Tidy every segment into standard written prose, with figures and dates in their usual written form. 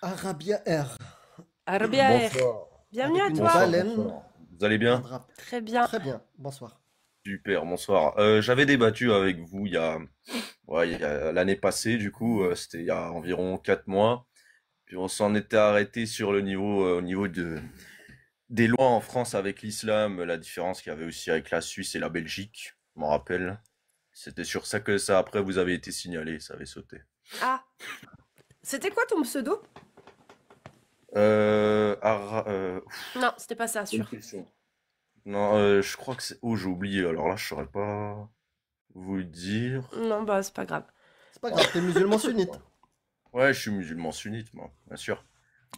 Arabia Air, Arbia Air. Bonsoir. Bienvenue avec à une toi. Bonsoir, baleine, bonsoir. Vous allez un bien? drap. Très bien. Très bien, bonsoir. Super, bonsoir. J'avais débattu avec vous il y a l'année passée, du coup, c'était il y a environ 4 mois. Puis on s'en était arrêté sur le niveau, au niveau des lois en France avec l'islam, la différence qu'il y avait aussi avec la Suisse et la Belgique, je m'en rappelle. C'était sur ça que ça, après, vous avez été signalé, ça avait sauté. Ah, c'était quoi ton pseudo? Non, c'était pas ça, Bonne sûr. question. Non, je crois que c'est... Oh, j'ai oublié, alors là, je saurais pas vous le dire. Non, bah c'est pas grave. C'est pas grave, t'es musulman sunnite. Ouais, je suis musulman sunnite, moi, bien sûr.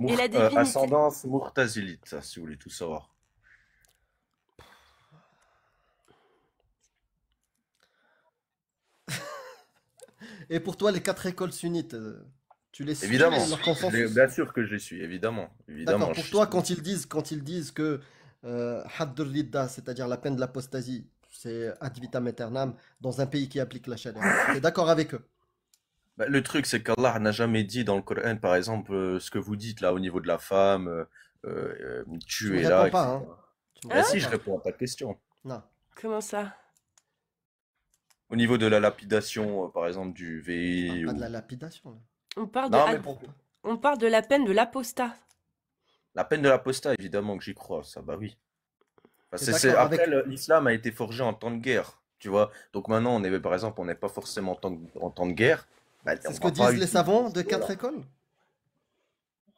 Et la divinité. Ascendance Mourtazilite, ça, si vous voulez tout savoir. Et pour toi, les quatre écoles sunnites, tu les suis, Évidemment, leur consensus? bien sûr que je les suis, évidemment. D'accord, Évidemment, je pour suis toi, sunnite. quand ils disent que Hadd ridda, c'est-à-dire la peine de l'apostasie, c'est ad vitam aeternam dans un pays qui applique la charia, t'es d'accord avec eux? Bah, le truc, c'est qu'Allah n'a jamais dit dans le Coran, par exemple, ce que vous dites là au niveau de la femme, Tu me tuez-la, réponds pas, hein? etc. Tu me Bah Hein? réponds si, je pas. réponds à ta question. Non. Comment ça? Au niveau de la lapidation, par exemple, du On parle VI pas de la ou... lapidation, là. On parle de, Non, On mais ad- parle pour pas. on parle de la peine de l'apostat. la peine de l'apostat, évidemment que j'y crois, ça, bah oui. Enfin, T'es d'accord Après, avec... l'islam a été forgé en temps de guerre, tu vois. Donc maintenant, par exemple, on n'est pas forcément en temps de guerre. Bah, C'est on ce que va pas disent les utiliser savants ces de quatre mots-là. écoles?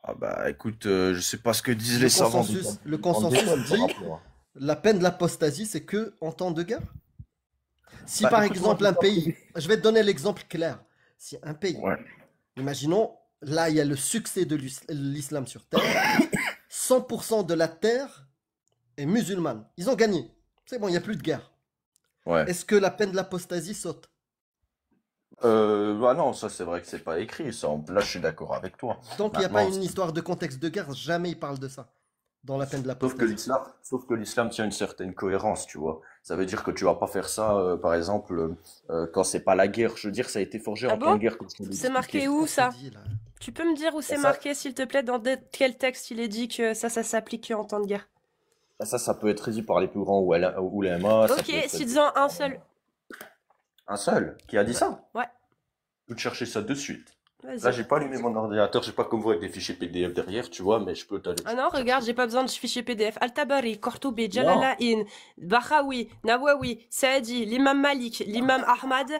Ah bah écoute, je sais pas ce que disent Le les savants consensus, le du temps consensus d'école par dit rapport à... la peine de l'apostasie, c'est que en temps de guerre. Si Bah par écoute, moi exemple j'ai un pas pays, trouvé. je vais te donner l'exemple clair. Si un pays, Ouais. imaginons, là il y a le succès de l'islam sur terre, 100% de la terre est musulmane. Ils ont gagné. C'est bon, il n'y a plus de guerre. Ouais. Est-ce que la peine de l'apostasie saute? Bah non, ça c'est vrai que c'est pas écrit, ça. Là, je suis d'accord avec toi. Tant qu'il n'y a pas Maintenant, une histoire de contexte de guerre, jamais ils parlent de ça dans la peine de l'apostasie. sauf que l'islam tient une certaine cohérence, tu vois. Ça veut dire que tu vas pas faire ça, par exemple, quand c'est pas la guerre. Je veux dire, ça a été forgé Ah en temps bon? de guerre, comme je te l'ai C'est marqué expliqué. où Qu'est-ce qu'on ça? dit là? Tu peux me dire où Bah, c'est marqué, s'il te plaît, quel texte il est dit que ça s'applique en temps de guerre? ça peut être dit par les plus grands oulémas, ça Ok, peut être dit cites-en un par seul. un seul qui a dit Ouais. ça. Ouais, Je peux te chercher ça de suite. Là, vas-y. j'ai pas allumé mon ordinateur, j'ai pas comme vous avec des fichiers PDF derrière, tu vois, mais je peux t'aller Ah non, chercher. regarde, j'ai pas besoin de fichier PDF. Al-Tabari, Kortoubi, Non. Jalalain, Bahawi, Nawawi, Saadi, l'imam Malik, l'imam Ahmad,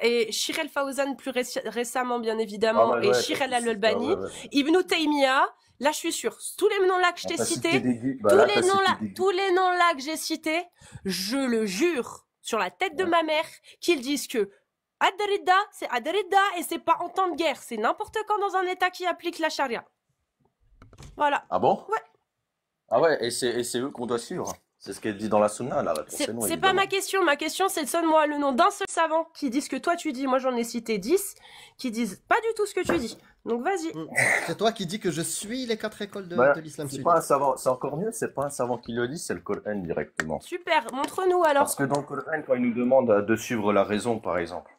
et Shir el-Fawzan plus récemment, bien Ah évidemment, ouais, et ouais, Shir t'as tout cité, ah al-Albani, ouais, ouais. Ibn Taymiyyah. Là, je suis sûre. Tous les noms-là que je Ah, t'ai t'as cité cités, des guides, bah là, t'as cité des guides. tous les noms-là que j'ai cités, je le jure, sur la tête de Ouais. ma mère, qu'ils disent que Ad-Ridda, c'est Ad-Ridda et c'est pas en temps de guerre. C'est n'importe quand dans un État qui applique la charia. Voilà. Ah bon? Ouais. Ah ouais, et c'est eux qu'on doit suivre. C'est ce qu'elle dit dans la sunna, la réponse est non, C'est pas ma évidemment. question. Ma question, c'est donne-moi le nom d'un seul savant qui dit ce que toi tu dis. Moi, j'en ai cité 10 qui disent pas du tout ce que tu dis. Donc, vas-y. C'est toi qui dis que je suis les quatre écoles Bah, de l'islam c'est pas un sunnite. savant, c'est encore mieux, c'est pas un savant qui le lit, c'est le Coran directement. Super. Montre-nous Parce alors. que dans le Coran, quand il nous demande de suivre la raison, par exemple,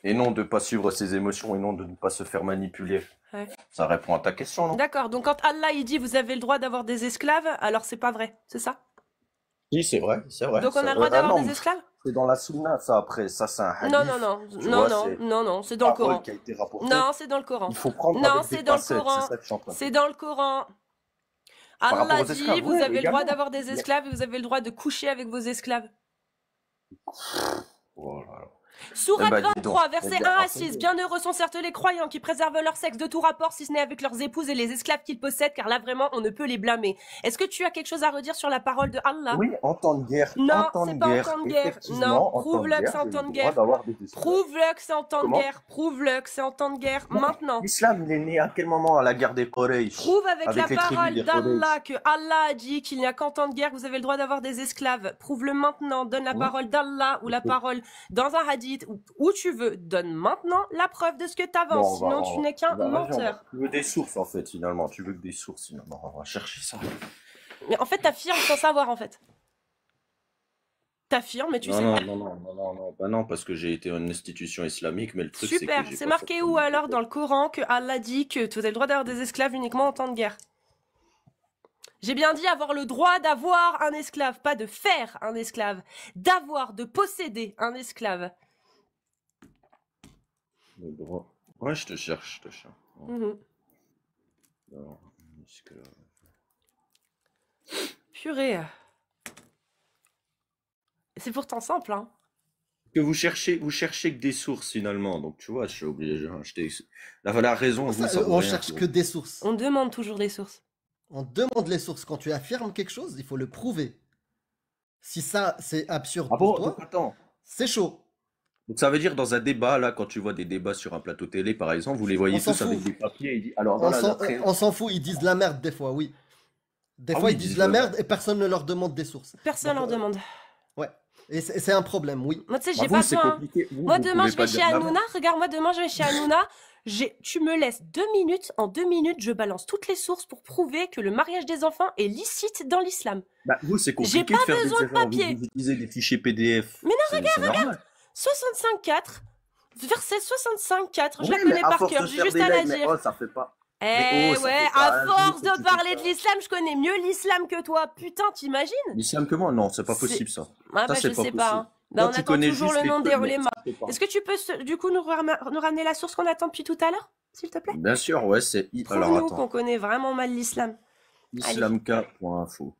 et non de pas suivre ses émotions, et non de ne pas se faire manipuler, Ouais. ça répond à ta question, non? D'accord. Donc, quand Allah il dit vous avez le droit d'avoir des esclaves, alors c'est pas vrai. C'est ça? Si, c'est vrai, c'est vrai. Donc, on a le droit Ah d'avoir non, des esclaves? c'est dans la sunna, ça, après, ça, c'est un Non, hadith, non, non. tu Non, vois, non. c'est Non, non. C'est une dans le parole Coran. qui a été rapportée. Non, c'est dans le Coran. Il faut prendre Non, avec des c'est dans le pincettes, c'est Coran. ça que je suis en train de C'est dire. dans le Coran. Par rapport Allah aux dit esclaves, vous oui, avez le droit également. d'avoir des Mais, esclaves et vous avez le droit de coucher avec vos esclaves. oh là là. Eh Sourate ben, dis donc, 23, eh versets bien, 1 à renseigne-toi. 6. Bienheureux sont certes les croyants qui préservent leur sexe de tout rapport, si ce n'est avec leurs épouses et les esclaves qu'ils possèdent, car là vraiment on ne peut les blâmer. Est-ce que tu as quelque chose à redire sur la parole de Allah? Oui, en temps de guerre, Non, c'est pas en temps de guerre. Non, effectivement, en temps de prouve-le que guerre, c'est en j'ai temps le de droit guerre. d'avoir des esclaves. Prouve-le que c'est en temps de Comment? guerre. Prouve-le que c'est en temps de guerre. Non, Maintenant. l'islam, il est né à quel moment? À la guerre des Quraysh, Prouve avec la avec les tribus parole des Quraysh. d'Allah que Allah a dit qu'il n'y a qu'en temps de guerre que vous avez le droit d'avoir des esclaves. Prouve-le maintenant. Donne la Oui. parole d'Allah ou la parole dans un hadith ou où tu veux. Donne maintenant la preuve de ce que Bon, t'avances. Sinon, tu n'es qu'un menteur. Tu veux des sources, en fait, finalement. Tu veux que des sources, finalement. On va chercher ça. Mais en fait, t'affirmes sans savoir, en fait. T'affirmes, mais tu Non, sais non, pas. non, non, non, non, non, bah non, parce que j'ai été une institution islamique, mais le truc, c'est que Super. j'ai C'est pas marqué où forcément alors été. dans le Coran que Allah dit que tu as le droit d'avoir des esclaves uniquement en temps de guerre? J'ai bien dit avoir le droit d'avoir un esclave, pas de faire un esclave. D'avoir, de posséder un esclave. Le droit. Ouais, je te cherche, je te cherche. Mhm. Alors, esclave. Purée. C'est pourtant simple, hein. Que vous cherchez que des sources finalement, donc tu vois, je suis obligé. La raison, Comment vous, ça, ça vaut on rien. cherche que des sources. On demande toujours les sources. On demande les sources. Quand tu affirmes quelque chose, il faut le prouver. Si ça, c'est absurde Ah pour bon, donc toi, attends. c'est chaud. Donc ça veut dire dans un débat, là, quand tu vois des débats sur un plateau télé, par exemple, vous les On voyez s'en tous avec fout. des papiers, et dit, alors dans la On s'en fout, ils disent de la merde des fois, oui. Des Ah fois, oui, ils disent de la merde et personne ne leur demande des sources. Personne leur Donc, demande. ouais. Et c'est un problème, oui. Moi, tu sais, Ah, j'ai vous, pas c'est besoin, hein. compliqué. Moi, Vous demain, pouvez je pas vais dire chez de la Hanouna. merde. Regarde, moi, demain, je vais chez Hanouna. Tu me laisses 2 minutes. En 2 minutes, je balance toutes les sources pour prouver que le mariage des enfants est licite dans l'islam. Bah, vous, c'est J'ai compliqué pas de faire des besoin de erreurs. papier. Vous utilisez des fichiers PDF. Mais non, C'est normal. 65.4, verset 65.4, je la Oui, connais mais à par force cœur, de j'ai faire juste des à la legs, mais dire. oh, ça fait pas. Eh Mais oh, ça ouais, fait à pas un force jour que de tu parler fais de ça. l'islam, je connais mieux l'islam que toi. Putain, t'imagines? L'islam que moi? Non, c'est pas C'est... possible ça. Ah Ça, bah c'est je pas sais pas, possible. hein. Bah, Toi, on tu attend connais toujours juste le nom des trucs, mais ulémas. ça, c'est pas. Est-ce que tu peux du coup nous ramener la source qu'on attend depuis tout à l'heure, s'il te plaît? Bien sûr, ouais, alors Trouve-nous attends. qu'on connaît vraiment mal l'islam. Allez. Islamka.info.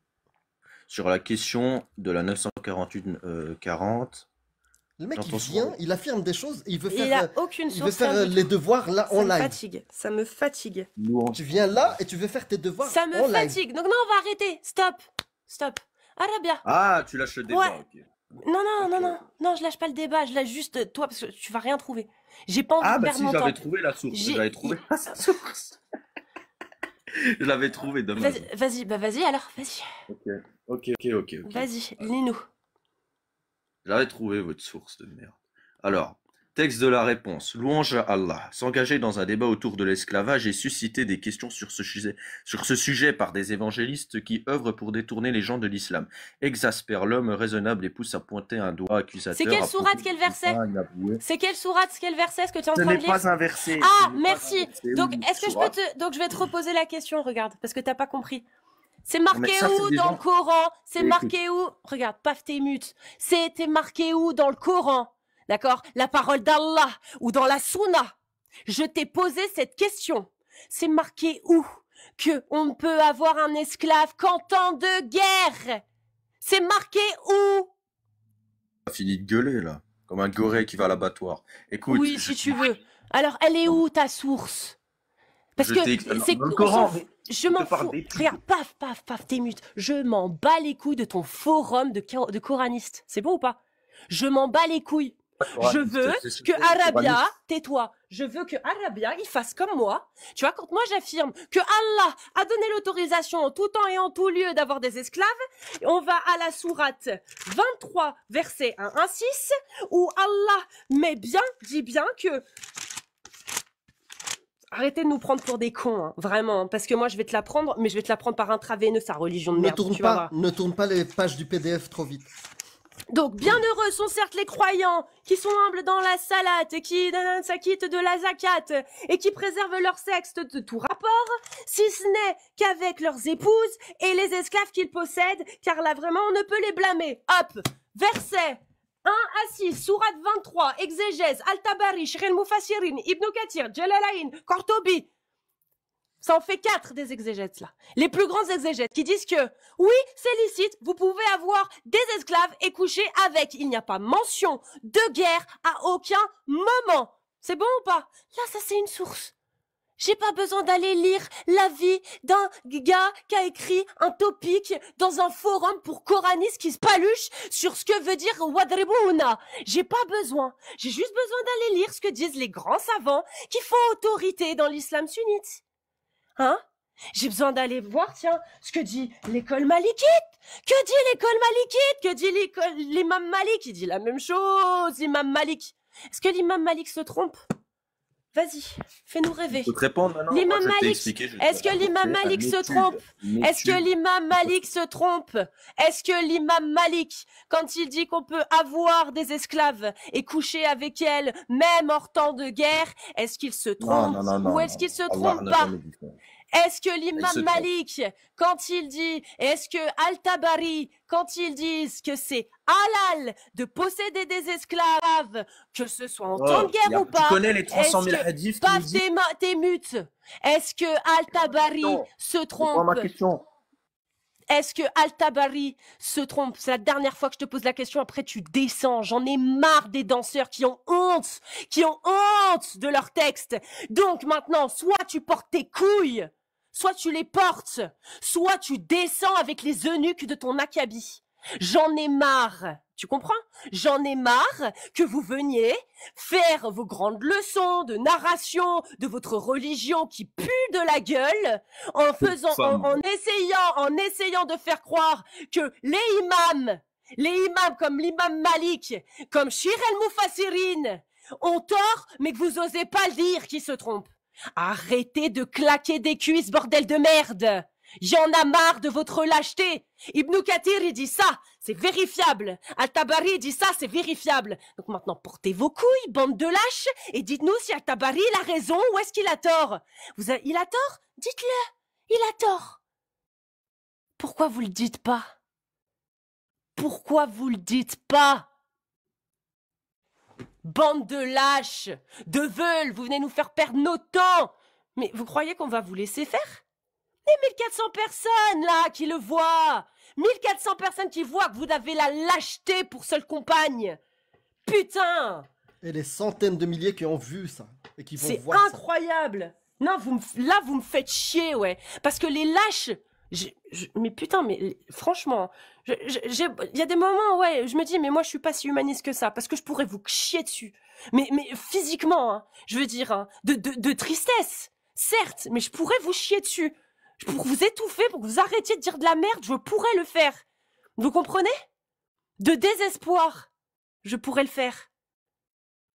Sur la question de la 948-40. Le mec, il J'entends vient, souvent. il affirme des choses et il veut Il faire, a aucune il veut source, faire rien du les tout. devoirs là Ça en me live. fatigue, ça me fatigue. Louange. Tu viens là et tu veux faire tes devoirs Ça me en live. fatigue. Donc non, on va arrêter. Stop. Stop. Arabia. Ah, tu lâches le débat, Ouais. ok. Non, non, Ok, non, non. ok. Non, je lâche pas le débat. Je lâche juste toi parce que tu vas rien trouver. J'ai pas envie Ah, de bah perdre si, mon j'avais temps. trouvé la source. J'ai- J'avais trouvé la source. Je l'avais trouvé, dommage. Vas-y alors, vas-y. Ok. Vas-y, lis-nous. J'avais trouvé votre source de merde. Alors, texte de la réponse. Louange à Allah. S'engager dans un débat autour de l'esclavage et susciter des questions sur ce sujet par des évangélistes qui œuvrent pour détourner les gens de l'islam. Exaspère l'homme raisonnable et pousse à pointer un doigt accusateur. C'est quelle à sourate, propos quel du verset? pain inavoué. C'est quelle sourate, quel verset est-ce que tu es en Ce train de n'est lire? pas un verset. Ah, ce n'est pas un merci. verset. Donc, Oui, est-ce que je peux sourate. donc je vais te reposer la question, regarde, parce que t'as pas compris. C'est marqué Mais ça, c'est où des dans gens- le Coran? C'est Écoute. marqué où? Regarde, paf, t'es mute. C'était marqué où dans le Coran? D'accord? La parole d'Allah ou dans la Sunna? Je t'ai posé cette question. C'est marqué où que on ne peut avoir un esclave qu'en temps de guerre? C'est marqué où? a fini de gueuler là, comme un goré qui va à l'abattoir. Écoute, Oui, si tu veux. Alors, elle est où ta source? Parce je que t'ai- c'est dans le on Coran, s'en mais fout. Je m'en te parle fous. des trucs. Regarde, paf, t'es mute. Je m'en bats les couilles de ton forum de coranistes. C'est bon ou pas? Je m'en bats les couilles. Je veux que Arabia, tais-toi, je veux que Arabia, il fasse comme moi. Tu vois, quand moi j'affirme que Allah a donné l'autorisation en tout temps et en tout lieu d'avoir des esclaves, on va à la sourate 23, verset 1 à 6, où Allah dit bien que... Arrêtez de nous prendre pour des cons, hein, vraiment, parce que moi je vais te la prendre, mais je vais te la prendre par intraveineux, sa religion de Ne merde. tourne tu vas voir. ne tourne pas les pages du PDF trop vite. Donc, bien heureux sont certes les croyants qui sont humbles dans la salate, qui s'acquittent de la zakat et qui préservent leur sexe de tout rapport, si ce n'est qu'avec leurs épouses et les esclaves qu'ils possèdent, car là vraiment on ne peut les blâmer. Hop, verset 1 à 6, sourate 23, exégèse, Al-Tabari, Sheikh al-Mufassirin, Ibn Kathir, Jalalain, Kortobi. Ça en fait 4 des exégètes là. Les plus grands exégètes qui disent que oui, c'est licite, vous pouvez avoir des esclaves et coucher avec. Il n'y a pas mention de guerre à aucun moment. C'est bon ou pas? Là, ça c'est une source. J'ai pas besoin d'aller lire l'avis d'un gars qui a écrit un topic dans un forum pour coranistes qui se paluchent sur ce que veut dire Wadribouna. J'ai pas besoin. J'ai juste besoin d'aller lire ce que disent les grands savants qui font autorité dans l'islam sunnite. Hein? J'ai besoin d'aller voir, tiens, ce que dit l'école malikite. Que dit l'école malikite? Que dit l'imam Malik? Il dit la même chose, l'imam Malik. Est-ce que l'imam Malik se trompe? Vas-y, fais-nous rêver. Je peux te répondre maintenant? L'imam Moi, je t'ai Malik, expliqué, je est-ce que l'imam fais Malik une se étude, trompe? une Est-ce que étude. l'imam Malik se trompe? Est-ce que l'imam Malik, quand il dit qu'on peut avoir des esclaves et coucher avec elles, même hors temps de guerre, est-ce qu'il se Non, trompe non, non, ou non, est-ce non. qu'il se Allah trompe n'a pas? jamais dit ça. Est-ce que Il se l'imam trompe. Malik, quand il dit, est-ce que Al-Tabari, quand ils disent que c'est halal de posséder des esclaves, que ce soit en temps de Oh, guerre ou tu pas, connais les 300 est-ce 000 que, hadiths qui nous paf disent... tes mutes, est-ce que Al-Tabari Non, se c'est pas ma trompe? question. Est-ce que Al-Tabari se trompe? C'est la dernière fois que je te pose la question, après tu descends. J'en ai marre des danseurs qui ont honte de leurs textes. Donc maintenant, soit tu portes tes couilles, soit tu les portes, soit tu descends avec les eunuques de ton acabit. J'en ai marre. Tu comprends? J'en ai marre que vous veniez faire vos grandes leçons de narration de votre religion qui pue de la gueule en faisant, Femme. en essayant de faire croire que les imams comme l'imam Malik, comme Shir el-Mufassirin ont tort, mais que vous osez pas le dire qui se trompe. Arrêtez de claquer des cuisses, bordel de merde! Y'en a marre de votre lâcheté. Ibn Kathir, il dit ça, c'est vérifiable. Al-Tabari dit ça, c'est vérifiable. Donc maintenant, portez vos couilles, bande de lâches, et dites-nous si Al-Tabari, il a raison ou est-ce qu'il a tort. Il a tort? Dites-le. Il a tort. Pourquoi vous le dites pas? Pourquoi vous le dites pas? Bande de lâches, de veules, vous venez nous faire perdre nos temps. Mais vous croyez qu'on va vous laisser faire? Les 1400 personnes, là, qui le voient. 1400 personnes qui voient que vous avez la lâcheté pour seule compagne. Putain! Et les centaines de milliers qui ont vu ça. Et qui vont C'est voir ça. incroyable! Non, là, vous me faites chier, ouais. Parce que les lâches... mais putain, mais franchement, il y a des moments, ouais, je me dis, mais moi, je suis pas si humaniste que ça, parce que je pourrais vous chier dessus. Mais physiquement, hein, je veux dire, hein, de tristesse, certes, mais je pourrais vous chier dessus. Pour vous étouffer, pour que vous arrêtiez de dire de la merde, je pourrais le faire. Vous comprenez? De désespoir, je pourrais le faire.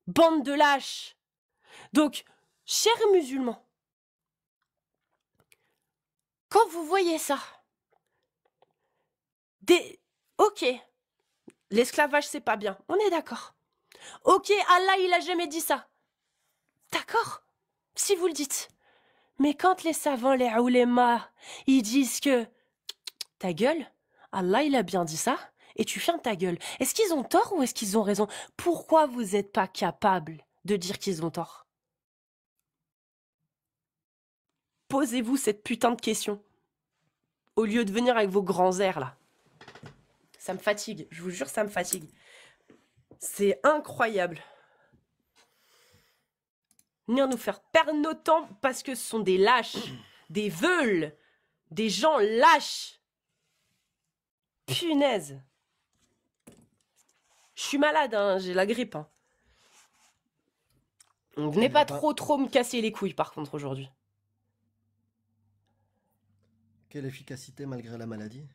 Bande de lâches. Donc, chers musulmans, quand vous voyez ça, ok, l'esclavage c'est pas bien, on est d'accord. Ok, Allah il a jamais dit ça. D'accord, si vous le dites. Mais quand les savants, les oulémas, ils disent que ta gueule, Allah il a bien dit ça, et tu fermes ta gueule. Est-ce qu'ils ont tort ou est-ce qu'ils ont raison? Pourquoi vous n'êtes pas capable de dire qu'ils ont tort? Posez-vous cette putain de question. Au lieu de venir avec vos grands airs, là. Ça me fatigue. Je vous jure, ça me fatigue. C'est incroyable. Venir nous faire perdre nos temps parce que ce sont des lâches, des veules, des gens lâches. Punaise. Je suis malade, hein, j'ai la grippe. Hein. Venez pas trop me casser les couilles, par contre, aujourd'hui. Quelle efficacité malgré la maladie.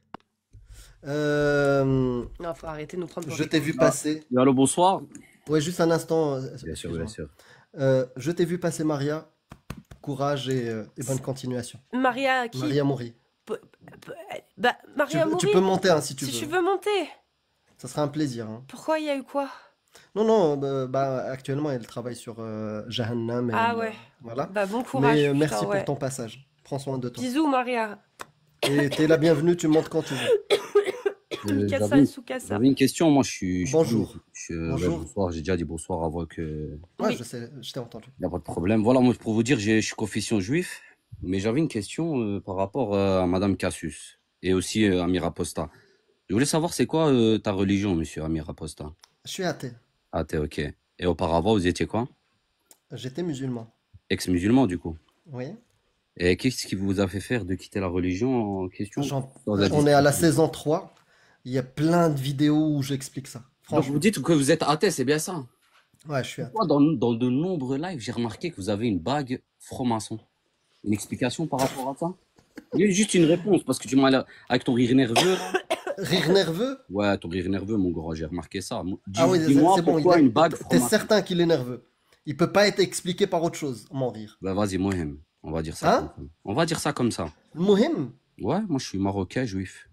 Non, faut arrêter de nous prendre pour Je des t'ai vu passer. Allô, bonsoir. Ouais, juste un instant. Bien sûr, bien sûr. Je t'ai vu passer, Maria. Courage et bonne continuation. Maria qui Maria Mouri. Bah, Maria Tu Mouri, peux monter hein, si tu si veux. tu veux monter. Ça sera un plaisir. Hein. Pourquoi il y a eu quoi? Non, actuellement, elle travaille sur Jahannam. Ah elle, ouais. voilà. Bah bon courage. Mais putain, merci ouais. pour ton passage. Prends soin de toi. Bisous Maria. Et t'es la bienvenue, tu montes quand tu veux. Mikasa et Sukasa. J'avais une question, moi je suis... Bonjour. Bonjour. Bonsoir, j'ai déjà dit bonsoir avant que... Ouais, Oui. je sais, je t'ai entendu. Il n'y a pas de problème. Voilà, moi pour vous dire, je suis confession juif, mais j'avais une question par rapport à Madame Cassius et aussi Amir Aposta. Je voulais savoir c'est quoi ta religion, monsieur Amir Aposta? Je suis athée. Ah, t'es ok. Et auparavant, vous étiez quoi? J'étais musulman. Ex-musulman du coup. Oui. Et qu'est-ce qui vous a fait faire de quitter la religion en question? On est à la saison 3. Il y a plein de vidéos où j'explique ça. Donc Franchement. vous dites que vous êtes athée, c'est bien ça? Ouais, je suis athée. Moi, dans de nombreux lives, j'ai remarqué que vous avez une bague franc-maçon. Une explication par rapport à ça? Il y a juste une réponse, parce que tu m'as l'air avec ton rire nerveux. Là. Rire nerveux? Ouais, ton rire nerveux, mon gros, j'ai remarqué ça. Ah oui, Dis-moi c'est bon. pourquoi une bague T'es franc-maçon? certain qu'il est nerveux. Il peut pas être expliqué par autre chose, mon rire. Bah vas-y, Mohem. On va dire ça Hein? comme ça. On va dire ça comme ça. Mohim? Ouais, moi je suis marocain, juif.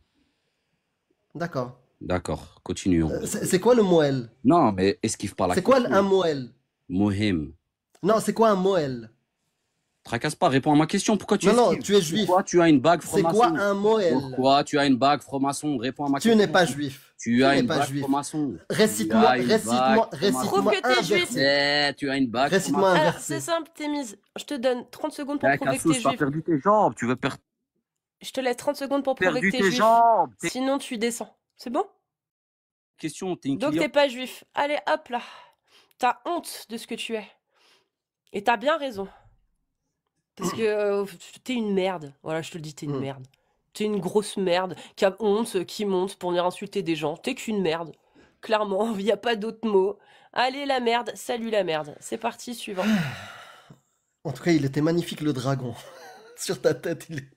D'accord. D'accord, continuons. C'est quoi le moël? Non, mais esquive pas la C'est quoi question. un moël? Mohem. Non, c'est quoi un moël? Tracasse pas, réponds à ma question. Pourquoi tu Non, non, esquives? tu es juif. Pourquoi tu as une bague C'est franc-maçon? quoi un moël? Pourquoi tu as une bague franc-maçon? Réponds à ma Tu question. n'es pas juif. Tu as n'es une pas bague juif. franc-maçon. Récite-moi, Tu as une récite-moi, bague Prouve récite-moi que t'es un juif. verset. Tu as une bague Récite-moi un franc-maçon. Alors, verset. c'est simple, Témise. Je te donne 30 secondes pour Eh, prouver que Cassous, t'es t'as juif. perdu tes jambes. Tu veux perdre Je te laisse 30 secondes pour prouver que t'es tes juif. jambes. T'es Sinon, tu descends. C'est bon? question, t'es une Donc, cliente. t'es pas juif. Allez, hop là. T'as honte de ce que tu es. Et t'as bien raison. Parce que t'es une merde. Voilà, je te le dis, t'es une merde. T'es une grosse merde qui a honte, qui monte pour venir insulter des gens. T'es qu'une merde. Clairement, il n'y a pas d'autre mot. Allez, la merde, salut la merde. C'est parti, suivant. En tout cas, il était magnifique le dragon. Sur ta tête, il est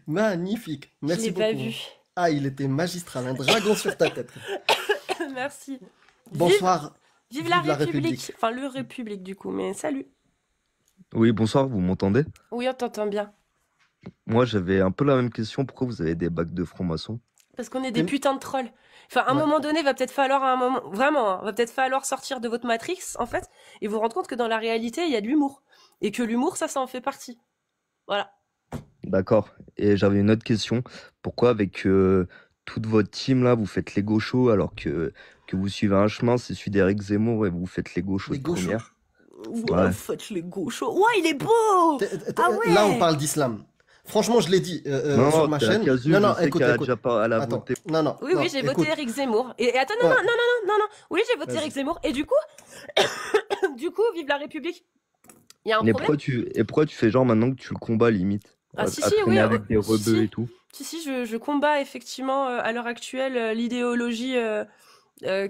magnifique. Je Merci l'ai beaucoup. pas vu. Ah, il était magistral, un dragon sur ta tête. Merci. Bonsoir. Vive la République. Enfin, le République, du coup, mais salut. Oui, bonsoir, vous m'entendez? Oui, on t'entend bien. Moi, j'avais un peu la même question. Pourquoi vous avez des bacs de franc-maçon? Parce qu'on est des Oui. putains de trolls. Enfin, à un Ouais. moment donné, va peut-être falloir, à un moment, vraiment, hein, va peut-être falloir sortir de votre matrix, en fait, et vous rendre compte que dans la réalité, il y a de l'humour. Et que l'humour, ça en fait partie. Voilà. D'accord. Et j'avais une autre question. Pourquoi avec toute votre team là, vous faites les gauchos alors que vous suivez un chemin, c'est celui d'Éric Zemmour et vous faites les gauchos Les de gauchos. première? Ouais, faites les gauchos. Ouais, il est beau! Ah ouais! Là, on parle d'islam. Franchement, je l'ai dit Non, sur non, ma t'es à chaîne. Casu, Non, non, je sais écoute, qu'elle a écoute. déjà elle a Attends. voté. Non, non. Oui, non, oui, j'ai écoute. voté Éric Zemmour. Et attends, non, Ouais. non, non, non, non, non. Oui, j'ai voté Vas-y. Éric Zemmour. Et du coup, vive la République. Il y a un Mais problème. pourquoi tu fais genre maintenant que tu le combats limite? Ah, À si, traîner oui, avec des si, rebeux si. et tout. Si, je combats effectivement à l'heure actuelle l'idéologie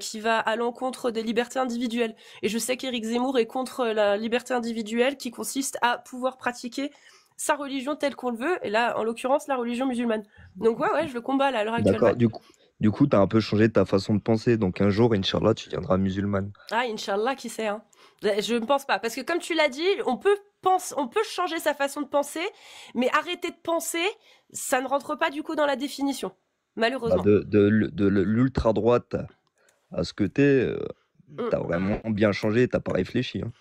qui va à l'encontre des libertés individuelles. Et je sais qu'Éric Zemmour est contre la liberté individuelle qui consiste à pouvoir pratiquer sa religion telle qu'on le veut, et là, en l'occurrence, la religion musulmane. Donc ouais, je le combats là, à l'heure actuelle. D'accord. Ouais. Du coup, t'as un peu changé ta façon de penser. Donc un jour, Inch'Allah, tu deviendras musulmane. Ah, Inch'Allah, qui sait, hein. Je ne pense pas. Parce que comme tu l'as dit, on peut changer sa façon de penser, mais arrêter de penser, ça ne rentre pas du coup dans la définition. Malheureusement. Bah, de l'ultra-droite à ce que t'es, t'as vraiment bien changé, t'as pas réfléchi. Hein.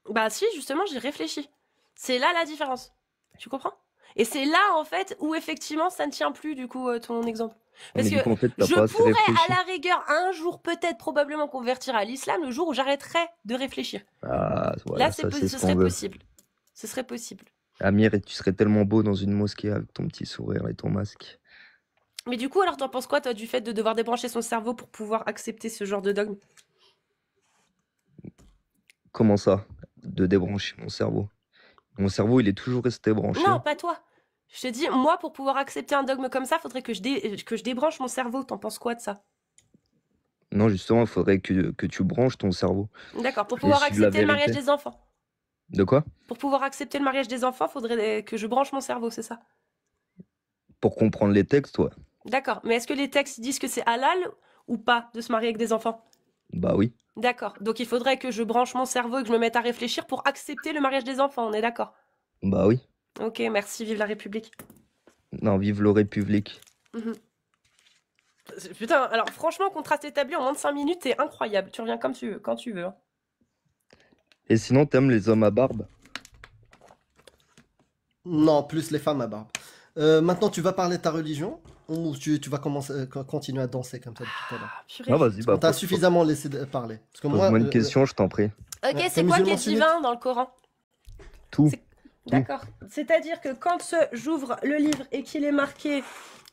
Bah si, justement, j'ai réfléchi. C'est là la différence. Tu comprends? Et c'est là, en fait, où effectivement, ça ne tient plus, du coup, ton exemple. Parce Mais que du coup, en fait, t'as je pas assez pourrais, réfléchi. à la rigueur, un jour, peut-être, probablement, convertir à l'islam le jour où j'arrêterai de réfléchir. Ah, voilà, Là, ça, c'est ce ce serait qu'on veut. possible. Ce serait possible. Amir, et tu serais tellement beau dans une mosquée avec ton petit sourire et ton masque. Mais du coup, alors, t'en penses quoi, toi, du fait de devoir débrancher son cerveau pour pouvoir accepter ce genre de dogme? Comment ça, de débrancher mon cerveau? Mon cerveau, il est toujours resté branché. Non, pas toi. Je te dis, moi, pour pouvoir accepter un dogme comme ça, faudrait que je débranche mon cerveau. T'en penses quoi de ça? Non, justement, il faudrait que tu branches ton cerveau. D'accord, pour Et pouvoir suivre la accepter le mariage vérité. des enfants. De quoi? Pour pouvoir accepter le mariage des enfants, faudrait que je branche mon cerveau, c'est ça? Pour comprendre les textes, ouais. D'accord, mais est-ce que les textes disent que c'est halal ou pas de se marier avec des enfants? Bah oui. D'accord, donc il faudrait que je branche mon cerveau et que je me mette à réfléchir pour accepter le mariage des enfants, on est d'accord? Bah oui. Ok, merci, vive la République. Non, vive le République. Mhm. Putain, alors franchement, contraste établi en moins de 5 minutes, c'est incroyable. Tu reviens comme tu veux, quand tu veux. Hein. Et sinon, t'aimes les hommes à barbe? Non, plus les femmes à barbe. Maintenant, tu vas parler de ta religion ou tu vas continuer à danser comme ça depuis tout à l'heure? Ah, purée. Ah, vas-y, bah, On t'a pose- suffisamment laissé parler. Parce que pose-moi une question, je t'en prie. Ok, t'es c'est quoi qui est musulman divin dans le Coran? Tout. D'accord. C'est-à-dire que quand j'ouvre le livre et qu'il est marqué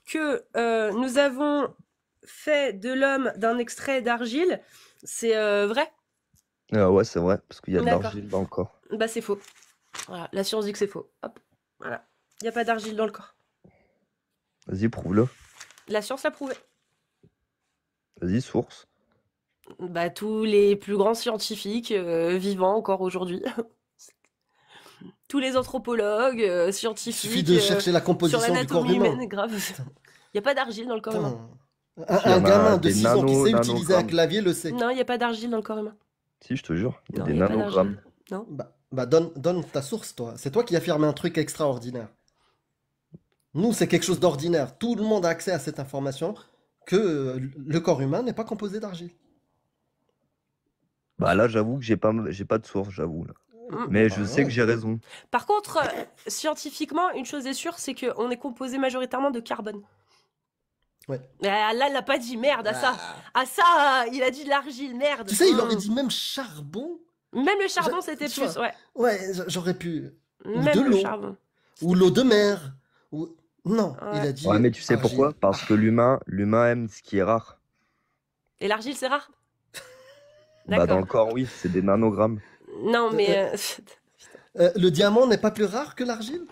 que nous avons fait de l'homme d'un extrait d'argile, c'est vrai? Ah ouais, c'est vrai, parce qu'il y a de D'accord. l'argile dans le corps. Bah c'est faux. Voilà, la science dit que c'est faux. Hop, voilà. Il n'y a pas d'argile dans le corps. Vas-y, prouve-le. La science l'a prouvé. Vas-y, source. Bah tous les plus grands scientifiques vivants encore aujourd'hui. Tous les anthropologues, Il scientifiques, suffit de chercher la sur composition du corps l'anatomie humain. humaine, grave. Il n'y a pas d'argile dans le corps humain. Putain. Il y Un en a gamin de des 6 ans qui sait utiliser un nanogrammes. clavier le sait. Non, il n'y a pas d'argile dans le corps humain. Si, je te jure, il y a Non, des il n'y a pas nanogrammes. d'argile. Non? Bah donne ta source, toi. C'est toi qui affirmes un truc extraordinaire. Nous, c'est quelque chose d'ordinaire. Tout le monde a accès à cette information que le corps humain n'est pas composé d'argile. Bah là, j'avoue que j'ai pas de source, j'avoue. Là. Mm. Mais je sais que j'ai raison. Par contre, scientifiquement, une chose est sûre, c'est qu'on est composé majoritairement de carbone. Ouais. Ah, là, il n'a pas dit merde à ça. À ça, il a dit de l'argile, merde. Tu sais, il aurait dit même charbon. Même le charbon, c'était tu plus, vois. ouais. Ouais, j'aurais pu. Même de le l'eau. charbon. Ou l'eau de mer. Ou... Non, Ouais. il a dit. Ouais, mais tu sais argile. pourquoi? Parce que l'humain aime ce qui est rare. Et l'argile, c'est rare? Bah dans D'accord. le corps, oui, c'est des nanogrammes. Non, mais... Le diamant n'est pas plus rare que l'argile?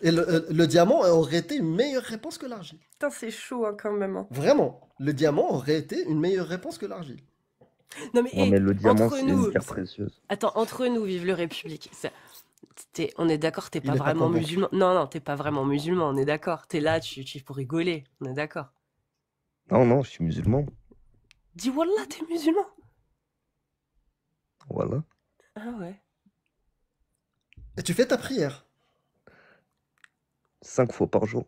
Et le diamant aurait été une meilleure réponse que l'argile. Putain, c'est chaud hein, quand même. Hein. Vraiment, le diamant aurait été une meilleure réponse que l'argile. Non, mais, Ouais, mais le diamant, entre c'est nous... une pierre précieuse. Attends, entre nous, vive le République. On est d'accord, t'es Il pas est pas vraiment convaincu. musulman. Non, t'es pas vraiment musulman, on est d'accord. T'es là, tu pour rigoler, on est d'accord. Non, je suis musulman. Dis Wallah, t'es musulman. Voilà. Ah ouais. Et tu fais ta prière. 5 fois par jour.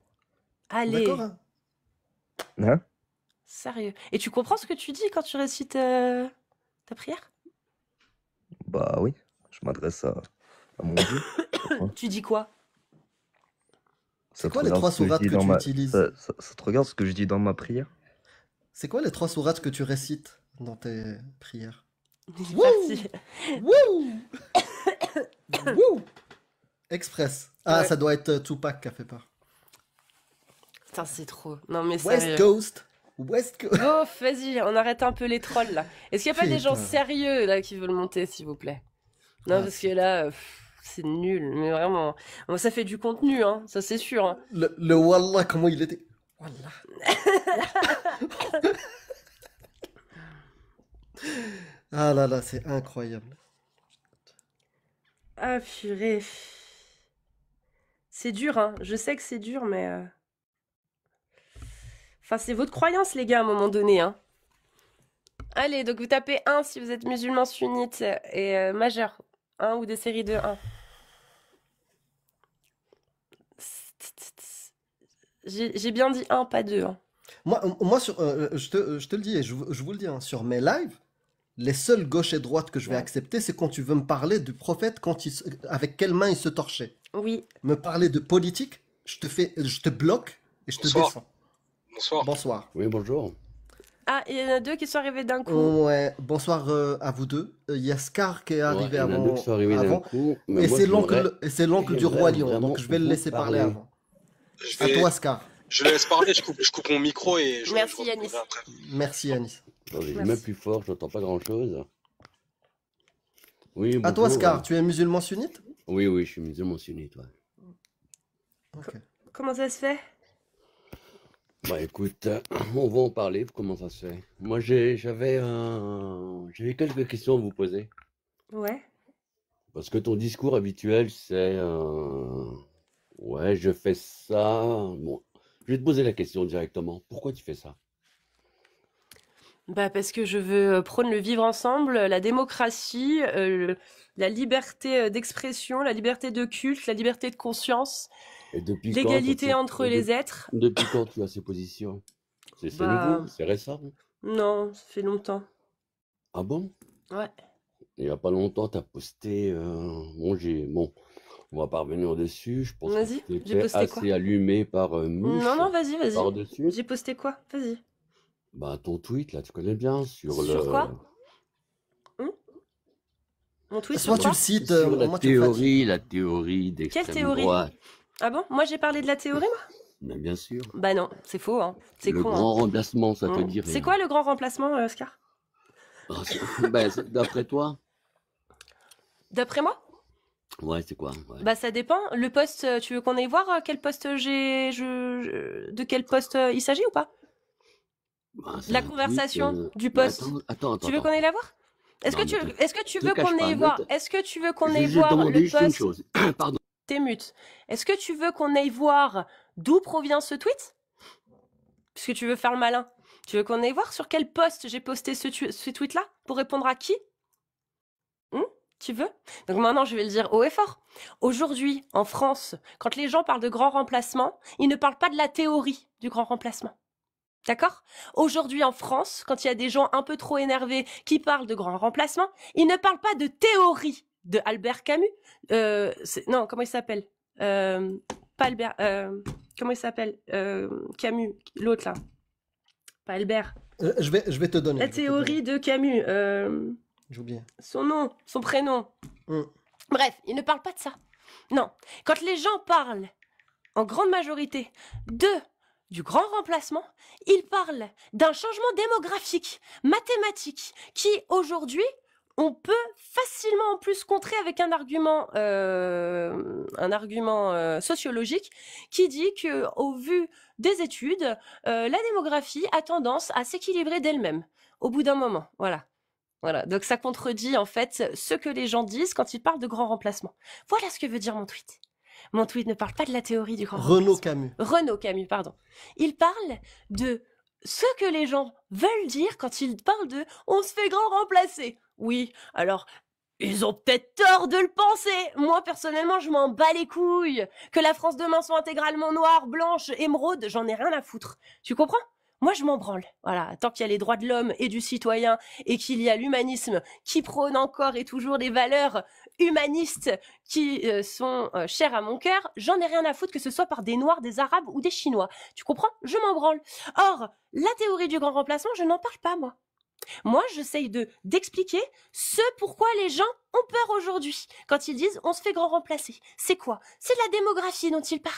Allez, D'accord hein? Hein? sérieux. Et tu comprends ce que tu dis quand tu récites ta prière? Bah oui, je m'adresse à mon Dieu. Tu dis quoi? C'est quoi les 3 sourates que tu utilises? Ça te regarde ce que je dis dans ma prière? C'est quoi les 3 sourates que tu récites dans tes prières? Merci. Wouh Wouh Express. Ah, Ouais. ça doit être Tupac qui a fait peur. Putain, c'est trop. Non, mais West sérieux. Coast. West Coast. Oh, vas-y, on arrête un peu les trolls là. Est-ce qu'il n'y a pas des gens Putain. sérieux là qui veulent monter, s'il vous plaît? Non, Ah, parce que là, c'est nul, mais vraiment. Bon, ça fait du contenu, hein, ça c'est sûr. Hein. Le Wallah, comment il était. Wallah. Ah là là, c'est incroyable. Ah purée. C'est dur, hein. Je sais que c'est dur, mais... Enfin, c'est votre croyance, les gars, à un moment donné, hein. Allez, donc vous tapez 1 si vous êtes musulman sunnite et majeur. 1 ou des séries de 1. J'ai bien dit 1, pas 2. Hein. Moi je te le dis et je vous le dis, hein, sur mes lives, les seules gauche et droite que je vais Ouais. accepter, c'est quand tu veux me parler du prophète, avec quelle main il se torchait. Oui. Me parler de politique, je te bloque et je te Bonsoir. descends. Bonsoir. Bonsoir. Oui, bonjour. Ah, il y en a 2 qui sont arrivés d'un coup. Ouais, bonsoir à vous deux. Il y a Scar qui est Ouais, arrivé il y en a deux qui sont arrivés d'un avant. coup. Mais Et moi, c'est j'aimerais- l'oncle du j'aimerais roi lion, vraiment donc je vais le vous laisser parler parler. avant. Je À vais- toi, Scar. Je laisse parler, je coupe mon micro et je Merci, je Yanis. reprendrai après. Merci, Anis. Attendez, Merci. même plus fort, j'entends pas grand-chose. Oui, À toi, bonjour. Scar. Tu es musulman sunnite? Oui, je suis musulman sunnite, ouais. Ok. Comment ça se fait? Bah écoute, on va en parler, comment ça se fait. Moi, j'avais quelques questions à vous poser. Ouais. Parce que ton discours habituel, c'est... Ouais, je fais ça... Bon, je vais te poser la question directement. Pourquoi tu fais ça? Bah parce que je veux prône le vivre ensemble, la démocratie, la liberté d'expression, la liberté de culte, la liberté de conscience, Et depuis quand l'égalité ça- entre et les de- êtres. Depuis quand tu as ces positions? C'est Bah- nouveau, c'est récent. Non, ça fait longtemps. Ah bon? Ouais. Il n'y a pas longtemps, tu as posté... Bon, on va pas revenir dessus. Je pense Vas-y, que tu j'ai posté assez quoi? allumé par Mouche Non, vas-y. par-dessus. J'ai posté quoi? Vas-y. Bah, ton tweet, là, tu connais bien, sur Sur le... quoi? Mon tweet Soit sur tu quoi? le cites, Sur moi tu me fatigues. la théorie d'extrême théorie? droite. Ah bon? Moi j'ai parlé de la théorie, moi? Mais bien sûr. Bah non, c'est faux, hein. C'est Le con, grand remplacement, ça te hein. dit C'est rien. quoi le grand remplacement, Oscar? Ah, bah, d'après toi? D'après moi? Ouais, c'est quoi? Ouais. Bah ça dépend. Le poste, tu veux qu'on aille voir quel poste de quel poste il s'agit ou pas? Bah, c'est La un tweet, conversation du mais post. Attends. Tu veux qu'on aille la voir? Est-ce Non, que tu mais est-ce que tu te veux cache qu'on pas, aille ne voir te- est-ce que tu veux qu'on J'ai aille juste voir demandé le juste une poste? chose. Pardon. T'es mute. Est-ce que tu veux qu'on aille voir d'où provient ce tweet? Puisque tu veux faire le malin. Tu veux qu'on aille voir sur quel poste j'ai posté ce tweet-là? Pour répondre à qui? Tu veux? Donc maintenant, je vais le dire haut et fort. Aujourd'hui, en France, quand les gens parlent de grand remplacement, ils ne parlent pas de la théorie du grand remplacement. D'accord? Aujourd'hui, en France, quand il y a des gens un peu trop énervés qui parlent de grand remplacement, ils ne parlent pas de théorie de Albert Camus. Non, comment il s'appelle? Pas Albert. Comment il s'appelle? Camus, l'autre là. Pas Albert. Je vais te donner. La je vais te donner. théorie de Camus. J'ai oublié. Son nom, son prénom. Mm. Bref, ils ne parlent pas de ça. Non. Quand les gens parlent, en grande majorité, du grand remplacement, ils parlent d'un changement démographique, mathématique, qui aujourd'hui, on peut facilement en plus contrer avec un argument sociologique qui dit que, au vu des études, la démographie a tendance à s'équilibrer d'elle-même au bout d'un moment. Voilà. Voilà, donc ça contredit en fait ce que les gens disent quand ils parlent de grand remplacement. Voilà ce que veut dire mon tweet. Mon tweet ne parle pas de la théorie du grand Renaud remplacement. Camus. Renaud Camus, pardon. Il parle de ce que les gens veulent dire quand ils parlent de « on se fait grand remplacer ». Oui, alors, ils ont peut-être tort de le penser. Moi, personnellement, je m'en bats les couilles. Que la France demain soit intégralement noire, blanche, émeraude, j'en ai rien à foutre. Tu comprends ? Moi, je m'en branle. Voilà, tant qu'il y a les droits de l'homme et du citoyen et qu'il y a l'humanisme qui prône encore et toujours des valeurs humanistes qui sont chères à mon cœur, j'en ai rien à foutre que ce soit par des Noirs, des Arabes ou des Chinois. Tu comprends? Je m'en branle. Or, la théorie du grand remplacement, je n'en parle pas, moi. Moi, j'essaye d'expliquer ce pourquoi les gens ont peur aujourd'hui quand ils disent « on se fait grand remplacer ». C'est quoi? C'est la démographie dont ils parlent.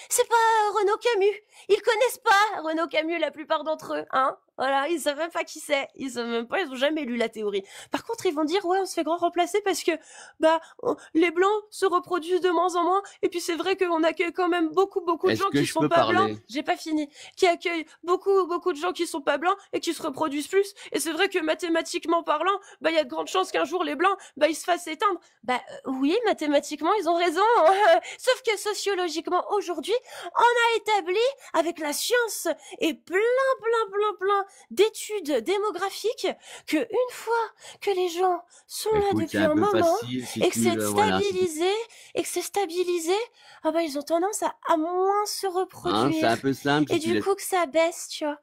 C'est pas Renaud Camus. Ils connaissent pas Renaud Camus, la plupart d'entre eux, hein. Voilà, ils savent même pas qui c'est. Ils savent même pas, ils ont jamais lu la théorie. Par contre, ils vont dire, ouais, on se fait grand remplacer parce que, les blancs se reproduisent de moins en moins. Et puis c'est vrai qu'on accueille quand même beaucoup de Est-ce gens que qui je sont peux pas blancs. parler? J'ai pas fini. Qui accueillent beaucoup de gens qui sont pas blancs et qui se reproduisent plus. Et c'est vrai que mathématiquement parlant, il y a de grandes chances qu'un jour les blancs, ils se fassent éteindre. Oui, mathématiquement, ils ont raison. Sauf que sociologiquement, aujourd'hui, on a établi avec la science et plein d'études démographiques que une fois que les gens sont là Écoute, depuis c'est un un peu moment facile si et que tu c'est voilà, si tu- stabilisé, ils ont tendance à moins se hein, c'est un reproduire peu simple et si tu du laisses. coup que ça baisse, tu vois.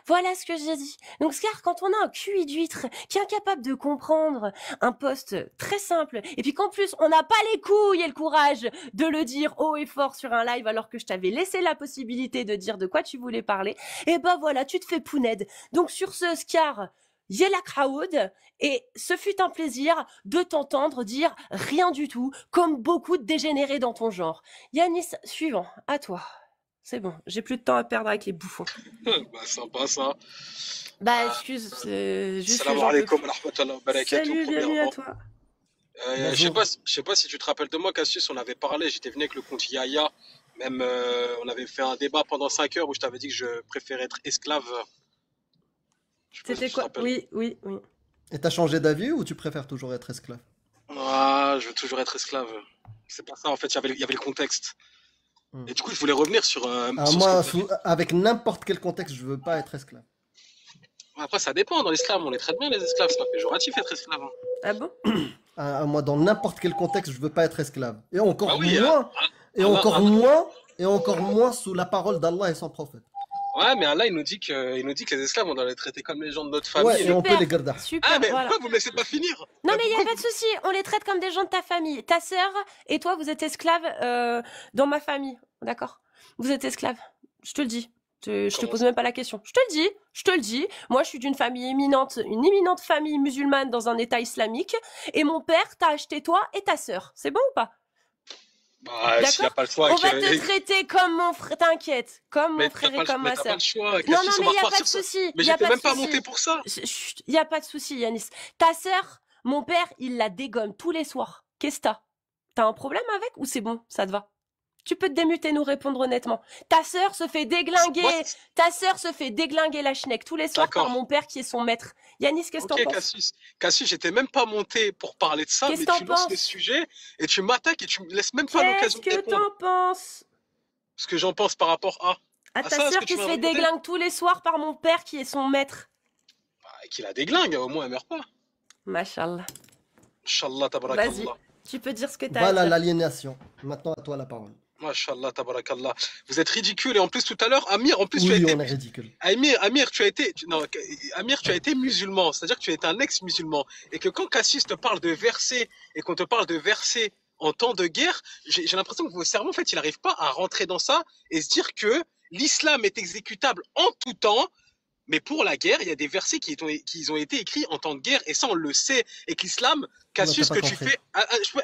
Voilà ce que j'ai dit. Donc, Scar, quand on a un QI d'huître qui est incapable de comprendre un poste très simple, et puis qu'en plus, on n'a pas les couilles et le courage de le dire haut et fort sur un live alors que je t'avais laissé la possibilité de dire de quoi tu voulais parler, et voilà, tu te fais pouned. Donc, sur ce, Scar, Yela Crowd, et ce fut un plaisir de t'entendre dire rien du tout, comme beaucoup de dégénérés dans ton genre. Yanis, suivant, à toi. C'est bon, j'ai plus de temps à perdre avec les bouffons. Sympa ça. Excuse, c'est juste que Salam j'en peux alaikum plus. wa rahmatullahi wa barakatuh, Salut, bienvenue à premièrement. toi. Je sais pas si tu te rappelles de moi, Cassius, on avait parlé, j'étais venu avec le compte Yaya. Même, on avait fait un débat pendant 5 heures où je t'avais dit que je préférais être esclave. Je sais pas si C'était tu te quoi? rappelles. Oui. Et t'as changé d'avis ou tu préfères toujours être esclave? Ah, je veux toujours être esclave. C'est pas ça, en fait, il y avait le contexte. Hmm. Et du coup, je voulais revenir sur Alors ce moi, que tu as dit. avec n'importe quel contexte, je veux pas être esclave. Après, ça dépend. Dans l'islam, on les traite bien, les esclaves. C'est pas péjoratif être esclave. Hein. Ah bon? Moi, dans n'importe quel contexte, je veux pas être esclave. Et encore Ah oui, moins, Allah- et encore moins sous la parole d'Allah et son prophète. Ouais, mais Allah, il nous dit que les esclaves, on doit les traiter comme les gens de notre famille. Ouais, et on peut les garder. Super, Ah, mais voilà. pourquoi vous me laissez pas finir? Non, mais il n'y a Pourquoi pas de souci. On les traite comme des gens de ta famille. Ta sœur et toi, vous êtes esclaves dans ma famille. D'accord? Vous êtes esclaves. Je te le dis. Je te Comment pose ça? même pas la question. Je te le dis. Moi, je suis d'une famille éminente, une éminente famille musulmane dans un état islamique. Et mon père t'a acheté toi et ta sœur. C'est bon ou pas? Bah, s'il n'y a D'accord? pas le choix, On va te traiter comme mon frère. T'inquiète. Comme mon frère et comme ma t'as pas sœur. le choix. Non, Cassius, on mais va il n'y a pas repartir de sur- souci. Mais Y a j'étais pas même de pas souci. monté pour ça. Chut, y a pas de souci, Yanis. Ta sœur, mon père, il la dégomme tous les soirs. Qu'est-ce que t'as? T'as un problème avec ou c'est bon, ça te va? Tu peux te démuter, nous répondre honnêtement. Ta sœur se fait déglinguer. Moi, Ta sœur se fait déglinguer la schneck tous les soirs par D'accord. mon père qui est son maître. Yanis, qu'est-ce que Ok, t'en penses? Cassius, j'étais même pas monté pour parler de ça, Qu'est-ce mais que t'en tu lances le penses? sujet et tu m'attaques et tu me laisses même pas Qu'est-ce l'occasion de que répondre. t'en penses? Ce que j'en pense par rapport À à ta ça, ce sœur que qui tu se m'as fait raconté. déglinguer tous les soirs par mon père qui est son maître. Qu'il la déglingue, au moins elle meurt pas. Machallah. Inch'Allah, Vas-y, tabarakallah. tu peux dire ce que t'as à Voilà dire. l'aliénation. Maintenant, à toi la parole. Mashallah, tabarakallah. Vous êtes ridicule. Et en plus, tout à l'heure, Amir, en plus, tu as Oui, été. on est ridicule. Amir, tu as été. Non, Amir, tu as été musulman. C'est-à-dire que tu es un ex-musulman. Et que quand Cassius te parle de versets et qu'on te parle de versets en temps de guerre, j'ai l'impression que votre cerveau, en fait, il n'arrive pas à rentrer dans ça et se dire que l'islam est exécutable en tout temps. Mais pour la guerre, il y a des versets qui ont été écrits en temps de guerre, et ça, on le sait. Et que l'islam, Non, Cassius, t'as que pas tu compris. fais.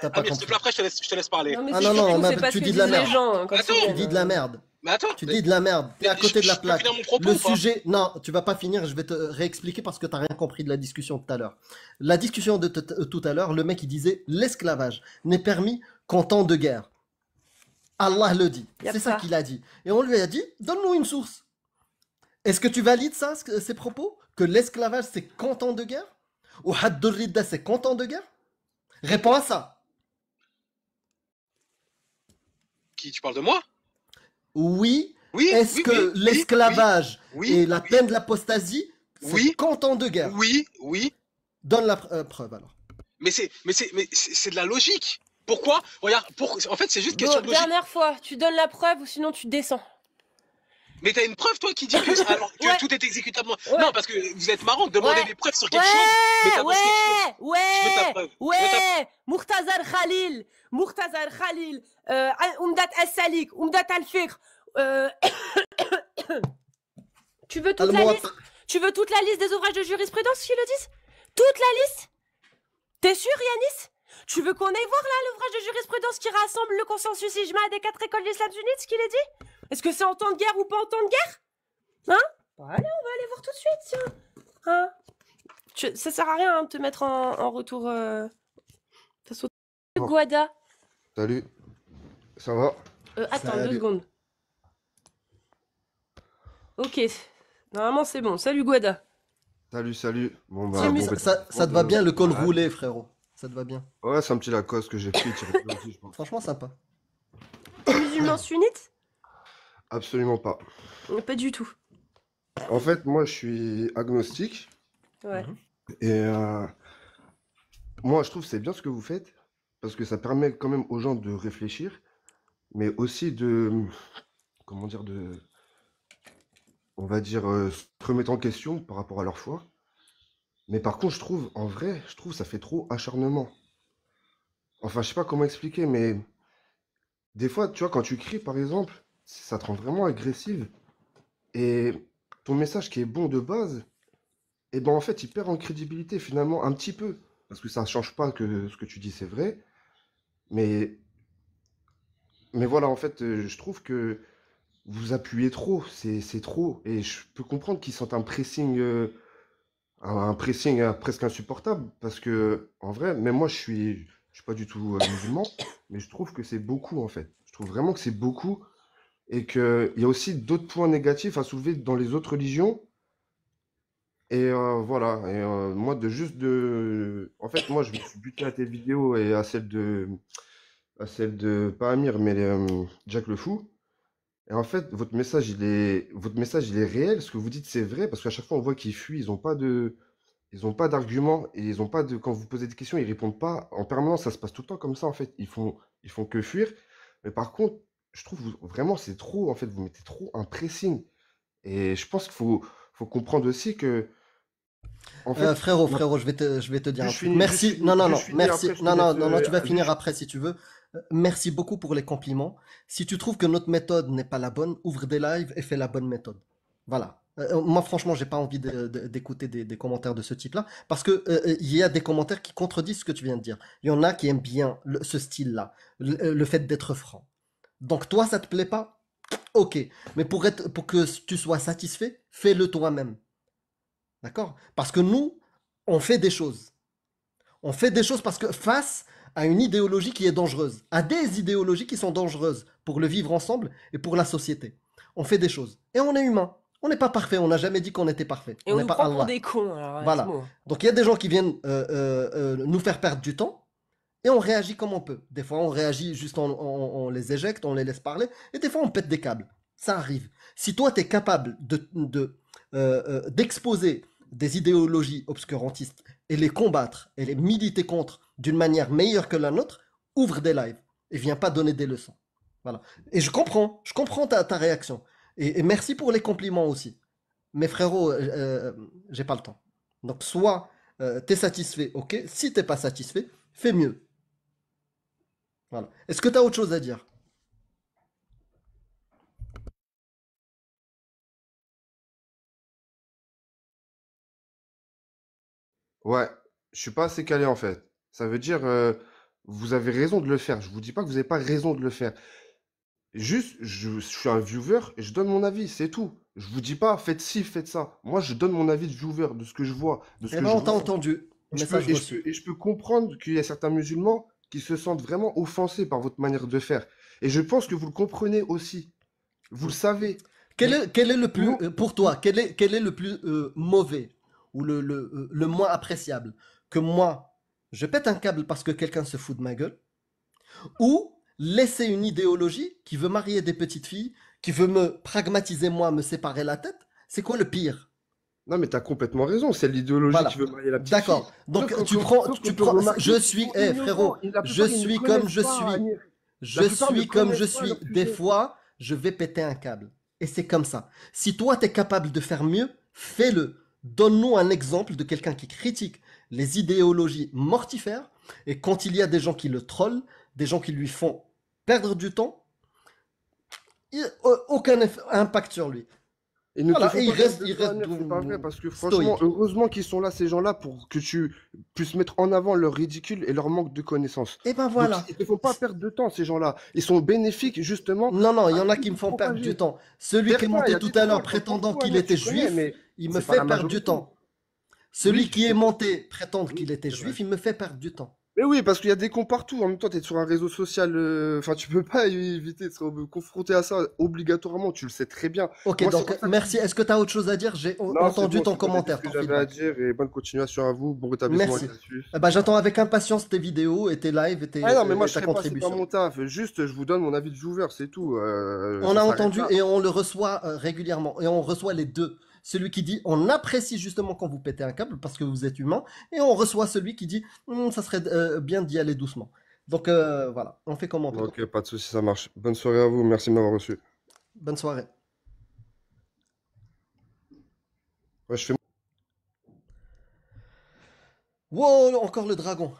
T'as pas Amir, s'il te plaît, compris. après, je te laisse parler. Non, mais Ah c'est non, non, surtout, mais c'est pas ce tu que dis de la disent les merde. gens hein, quand Attends, ils Tu viennent. dis de la merde. mais attends, Tu dis de la merde. T'es à côté de la je peux plaque. finir mon propos Le ou pas? sujet. Non, tu vas pas finir. Je vais te réexpliquer parce que t'as rien compris de la discussion tout à l'heure. La discussion de tout à l'heure, le mec il disait l'esclavage n'est permis qu'en temps de guerre. Allah le dit. Y a C'est ça pas. qu'il a dit. Et on lui a dit, donne-nous une source. Est-ce que tu valides ça, ces propos? Que l'esclavage c'est qu'en temps de guerre? Ou Hadd ridda c'est qu'en temps de guerre? Réponds à ça. Qui, tu parles de moi? Oui. Oui, Est-ce oui, que oui, l'esclavage oui, et la oui, peine de l'apostasie, c'est oui, qu'en temps de guerre? oui, oui. Donne la preuve alors. Mais c'est de la logique. Pourquoi? Regarde, en fait, c'est juste question Bon, de logique. dernière fois, tu donnes la preuve ou sinon tu descends. Mais t'as une preuve, toi, qui dit que, alors, que Ouais. tout est exécutable. Ouais. Non, parce que vous êtes marrant de demander Ouais. des preuves sur quelque chose, mais t'as pas quelque chose. Ouais, Je veux ta preuve. Je veux ta ouais, Murtazar Khalil, Umdat al-Salik, Umdat al-Fikr. Tu veux toute la Al-Muwatta. liste? Tu veux toute la liste des ouvrages de jurisprudence qui le disent? Toute la liste? T'es sûr, Yanis? Tu veux qu'on aille voir là l'ouvrage de jurisprudence qui rassemble le consensus ijma des 4 écoles d'islam sunnites, ce qu'il est dit? Est-ce que c'est en temps de guerre ou pas en temps de guerre? Hein? Bon, allez, on va aller voir tout de suite, tiens. Hein? Ça sert à rien hein, de te mettre en retour. Ça saute. Oh. Guada. Salut, ça va? Attends, Salut. 2 secondes. Ok. Normalement, c'est bon. Salut, Guada. Salut. Bon bah, J'ai mis bon, Ça, bah, ça te va bien le col ouais. roulé, frérot. Ça te va bien. Ouais, c'est un petit Lacoste que j'ai pris, tiré de aussi, je pense. Franchement, sympa. T'es musulman sunnite? Absolument pas. Pas du tout. En fait, moi, je suis agnostique Ouais. et moi, je trouve que c'est bien ce que vous faites parce que ça permet quand même aux gens de réfléchir, mais aussi de, comment dire, on va dire, se remettre en question par rapport à leur foi. Mais par contre, en vrai, je trouve ça fait trop acharnement. Enfin, je sais pas comment expliquer, mais des fois, tu vois, quand tu cries, par exemple, ça te rend vraiment agressive. Et ton message qui est bon de base, et ben en fait, il perd en crédibilité finalement un petit peu. Parce que ça ne change pas que ce que tu dis, c'est vrai. Mais, mais voilà, en fait, je trouve que vous appuyez trop, c'est trop. Et je peux comprendre qu'ils sentent un pressing presque insupportable. Parce que, en vrai, même moi, je suis pas du tout musulman, mais je trouve que c'est beaucoup, en fait. Je trouve vraiment que c'est beaucoup. Et qu'il y a aussi d'autres points négatifs à soulever dans les autres religions. Et voilà. Et moi, En fait, moi, je me suis buté à tes vidéos et à celle de pas Amir, mais Jack le Fou. Et en fait, votre message, il est réel. Ce que vous dites, c'est vrai, parce qu'à chaque fois, on voit qu'ils fuient. Ils ont pas d'arguments et ils ont pas de. Quand vous posez des questions, ils répondent pas. En permanence, ça se passe tout le temps comme ça, en fait. Ils font que fuir. Mais par contre, je trouve vraiment, c'est trop. En fait, vous mettez trop un pressing. Et je pense faut comprendre aussi que, en fait, Frérot, la- frérot, je vais te dire un Juste truc. fini, Merci. juste Non, non, fini, non. juste fini, Merci. après, je te Non, non, laisse, non, non, tu vas finir juste- après si tu veux. Merci beaucoup pour les compliments. Si tu trouves que notre méthode n'est pas la bonne, ouvre des lives et fais la bonne méthode. Voilà. Moi, franchement, j'ai pas envie d'écouter des commentaires de ce type-là parce que il y a des commentaires qui contredisent ce que tu viens de dire. Il y en a qui aiment bien ce style-là, le fait d'être franc. Donc toi, ça te plaît pas? Ok. Mais pour que tu sois satisfait, fais-le toi-même. D'accord? Parce que nous, on fait des choses. On fait des choses parce que face à une idéologie qui est dangereuse, à des idéologies qui sont dangereuses pour le vivre ensemble et pour la société. On fait des choses. Et on est humain. On n'est pas parfait. On n'a jamais dit qu'on était parfait. Et on on n'est nous pas prend pour Allah. des cons, alors. Voilà. c'est bon. Donc il y a des gens qui viennent nous faire perdre du temps et on réagit comme on peut. Des fois on réagit juste on les éjecte, on les laisse parler et des fois on pète des câbles. Ça arrive. Si toi tu es capable d'exposer des idéologies obscurantistes et les combattre et les militer contre d'une manière meilleure que la nôtre, ouvre des lives et viens pas donner des leçons. Voilà. Et je comprends ta réaction. Et merci pour les compliments aussi. Mais frérot, j'ai pas le temps. Donc soit t'es satisfait, ok. Si t'es pas satisfait, fais mieux. Voilà. Est-ce que t'as autre chose à dire? Ouais, je suis pas assez calé en fait. Ça veut dire, vous avez raison de le faire. Je vous dis pas que vous n'avez pas raison de le faire. Juste, je suis un viewer et je donne mon avis, c'est tout. Je vous dis pas, faites ci, faites ça. Moi, je donne mon avis de viewer, de ce que je vois, de ce Eh que ben, je on t'a ressens. entendu. Et je peux, Message et je reçu. peux, et je peux comprendre qu'il y a certains musulmans qui se sentent vraiment offensés par votre manière de faire. Et je pense que vous le comprenez aussi. Vous le savez. Mais Quel est le plus, nous, pour toi, quel est le plus mauvais ou le moins appréciable? Que moi, je pète un câble parce que quelqu'un se fout de ma gueule, ou laisser une idéologie qui veut marier des petites filles, qui veut me pragmatiser moi, me séparer la tête? C'est quoi le pire? non, mais t'as complètement raison. C'est l'idéologie qui Voilà. veut marier la petite fille. D'accord. Donc Sauf qu'on peut remarquer je qu'ils suis, sont eh ignorants. frérot, La je plupart, ils ne suis comme connaissent je pas, suis. Amir. Je La plupart ne suis comme je connaissent pas suis. leur Des sujet. fois, je vais péter un câble. Et c'est comme ça. Si toi, tu es capable de faire mieux, fais-le. Donne-nous un exemple de quelqu'un qui critique les idéologies mortifères. Et quand il y a des gens qui le trollent, des gens qui lui font perdre du temps, aucun impact sur lui. Ils ne te Voilà. font Et pas perdre de il temps, reste Amir, c'est pas vrai. Parce que franchement, stoïque. heureusement qu'ils sont là, ces gens-là, pour que tu puisses mettre en avant leur ridicule et leur manque de connaissances. Et ben Donc, voilà. ils ne te font pas perdre de temps, ces gens-là. Ils sont bénéfiques, justement, Non, non, il y à en a tout qui me font perdre du propager. temps. Celui qui est Certains, il y monté a tout des à l'heure trolls comme prétendant beaucoup, qu'il Amir, était tu connais, juif, mais il me c'est pas fait la perdre du majorité. temps. Celui Oui, qui est c'est monté prétendre oui, qu'il était c'est vrai. juif, il me fait perdre du temps. Mais oui, parce qu'il y a des cons partout. En même temps, tu es sur un réseau social. Enfin, tu peux pas éviter de se confronter à ça obligatoirement. Tu le sais très bien. Ok, Moi, c'est donc pour ça que je merci. dis. Est-ce que tu as autre chose à dire? J'ai Non, c'est entendu bon, ton c'est bon. J'ai dit ce commentaire, que ton j'avais à feedback. dire et bonne continuation à vous. Bon rétablissement à Merci. Cassius. Eh ben, j'attends avec impatience tes vidéos et tes lives Ah non, mais moi, et je ta serai pas. C'est pas contribution. mon taf. Juste, je vous donne mon avis de viewer, c'est tout. On Ça a s'arrête entendu là. et on le reçoit régulièrement. Et on reçoit les deux. Celui qui dit on apprécie justement quand vous pétez un câble parce que vous êtes humain. Et on reçoit celui qui dit ça serait bien d'y aller doucement. Donc voilà, on fait comme on peut. Ok, pas de souci, ça marche. Bonne soirée à vous. Merci de m'avoir reçu. Bonne soirée. Ouais, je fais. Wow, encore le dragon.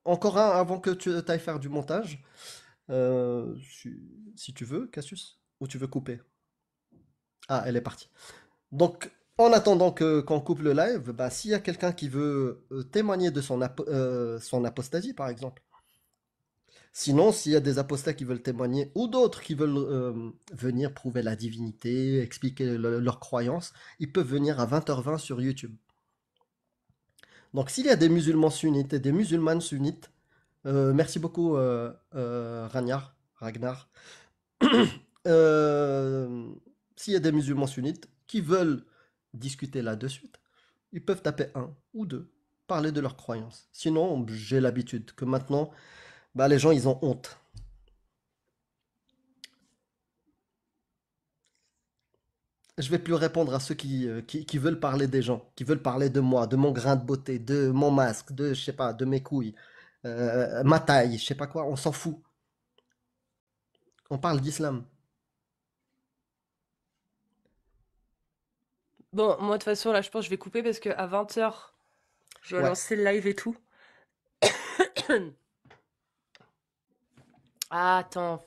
Encore un avant que tu ailles faire du montage. Si tu veux, Cassius, ou tu veux couper? Ah, elle est partie. Donc, en attendant qu'on coupe le live, bah, s'il y a quelqu'un qui veut témoigner de son apostasie, par exemple. Sinon, s'il y a des apostats qui veulent témoigner, ou d'autres qui veulent venir prouver la divinité, expliquer leurs croyances, ils peuvent venir à 20h20 sur YouTube. Donc, s'il y a des musulmans sunnites et des musulmanes sunnites, merci beaucoup Ragnar. S'il y a des musulmans sunnites qui veulent discuter là-dessus, ils peuvent taper un ou deux, parler de leurs croyances. Sinon, j'ai l'habitude que maintenant, bah, les gens, ils ont honte. Je vais plus répondre à ceux qui veulent parler des gens, qui veulent parler de moi, de mon grain de beauté, de mon masque, de, je sais pas, de mes couilles, ma taille, je sais pas quoi, on s'en fout. On parle d'islam. Bon, moi, de toute façon, là, je pense que je vais couper parce qu'à 20h, je vais Ouais. lancer le live et tout. Ah, attends.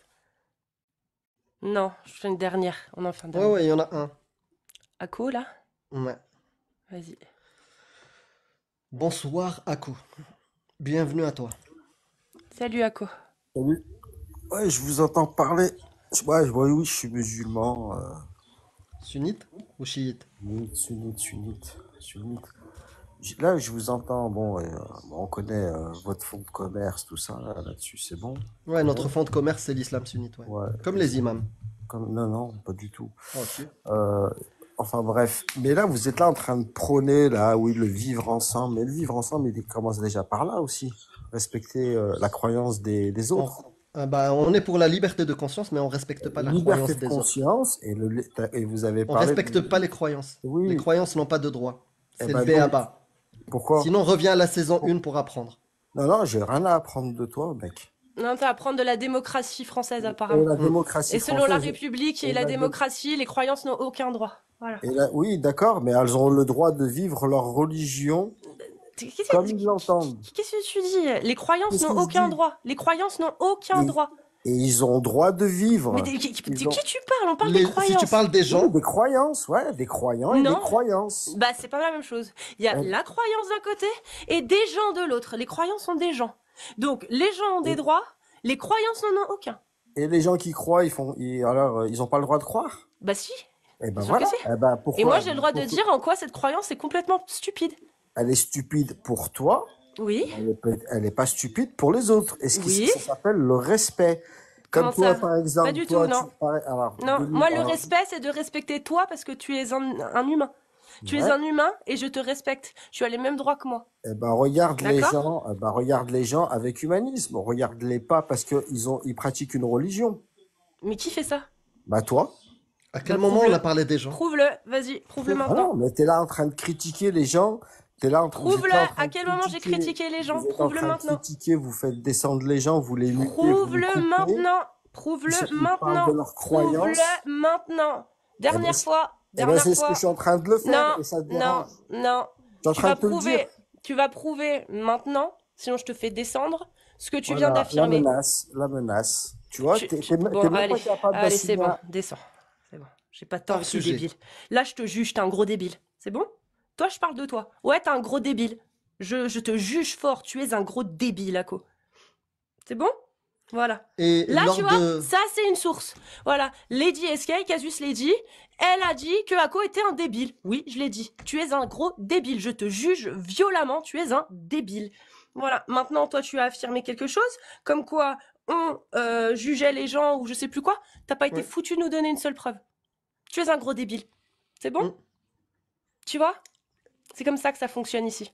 Non, je fais une dernière. On en fait un Ouais, dernier. ouais, il y en a un. Ako, là? Ouais. Vas-y. Bonsoir, Ako. Bienvenue à toi. Salut, Ako. Salut. Ouais, je vous entends parler. Ouais, oui, je suis musulman. Sunnite ou chiite? Sunnite. Là, je vous entends. Bon, on connaît votre fonds de commerce, tout ça, là-dessus, c'est bon. Ouais, notre fonds de commerce, c'est l'islam sunnite, ouais. Ouais. Comme les imams. Non, pas du tout. Oh, si. Enfin bref, mais là vous êtes là en train de prôner là, oui, le vivre ensemble. Mais le vivre ensemble, il commence déjà par là aussi. Respecter la croyance des autres. Bah, on est pour la liberté de conscience, mais on respecte pas la Liberté croyance de des autres. conscience, et vous avez On parlé respecte pas les croyances. Les Oui, croyances n'ont pas de droit. et C'est le ben donc, b.a.-ba. pourquoi? Sinon, reviens à la saison 1 pour apprendre. Non, non, j'ai rien à apprendre de toi, mec. Non, t'as à apprendre de la démocratie française, Et apparemment. la Mm. démocratie Et selon la française, République et et la la dé- démocratie, les croyances n'ont aucun droit. Voilà. oui, d'accord, mais elles ont le droit de vivre leur religion Qu'est-ce comme que ils l'entendent. qu'est-ce que tu dis? Les croyances Qu'est-ce n'ont qui se aucun dit? droit. Les croyances n'ont aucun Et, droit. et ils ont droit de Mais vivre. de Ils qui ont tu parles? On parle des Si tu croyances. parles des oui, gens, des croyances, ouais, des croyants et des Non, croyances. bah c'est pas la même chose. Il y a Euh, la croyance d'un côté et des gens de l'autre. Les croyances sont des gens. Donc les gens ont des Et, droits, les croyances n'en ont aucun. et les gens qui croient, ils ont pas le droit de croire? Bah si, Eh ben bien sûr que voilà. si. Eh ben Et moi pourquoi? j'ai le droit de dire en quoi cette croyance est complètement stupide. Elle est stupide pour toi, Oui, elle est pas stupide pour les autres. Et oui. ça s'appelle le respect. Comment Comme toi, ça? par Pas exemple, du tout, toi, non. Non, moi le respect c'est de respecter toi parce que tu es un humain. Tu es ouais. un humain et je te respecte. Tu as les mêmes droits que moi. Eh ben, regarde les D'accord? gens, regarde les gens avec humanisme. Regarde-les pas parce que ils pratiquent une religion. Mais qui fait ça? Bah, toi. à quel Bah moment on a prouve-le. parlé des gens? Prouve-le, vas-y, prouve-le Ah maintenant. non, mais t'es là en train de critiquer les gens. Vous êtes là en Prouve-le. train À de quel moment j'ai critiqué les gens? vous êtes en Prouve-le train de maintenant. critiquer, vous faites descendre les gens, vous les mutez, vous les Prouve-le coupez. maintenant. Prouve-le Ils parlent de maintenant. leurs Prouve-le croyances. maintenant. Eh ben, Dernière fois. eh ben, Dernière c'est ce que fois. je suis en train de le faire Non, et ça te non, dérange. non. Je suis en Tu train vas de te le dire. prouver. Tu vas prouver maintenant. Sinon, je te fais descendre ce que tu viens Voilà, d'affirmer. la menace. Tu vois, Bon, t'es même allez. pas capable Allez, c'est d'assumer. bon. Descends. C'est bon. J'ai pas de temps Hors avec les sujet. débiles. Là, je te juge. T'es un gros débile. C'est bon? Toi, je parle de toi. Ouais, t'es un gros débile. Je te juge fort. Tu es un gros débile, Ako. C'est bon? Voilà. Et Là, lors tu vois, de... ça, c'est une source. Voilà. Lady SK, Casus Lady, elle a dit que Ako était un débile. Oui, je l'ai dit. Tu es un gros débile. Je te juge violemment. Tu es un débile. Voilà. Maintenant, toi, tu as affirmé quelque chose, comme quoi on jugeait les gens ou je sais plus quoi. T'as pas été Ouais. foutu de nous donner une seule preuve. Tu es un gros débile. C'est bon? Mm. Tu vois? C'est comme ça que ça fonctionne ici.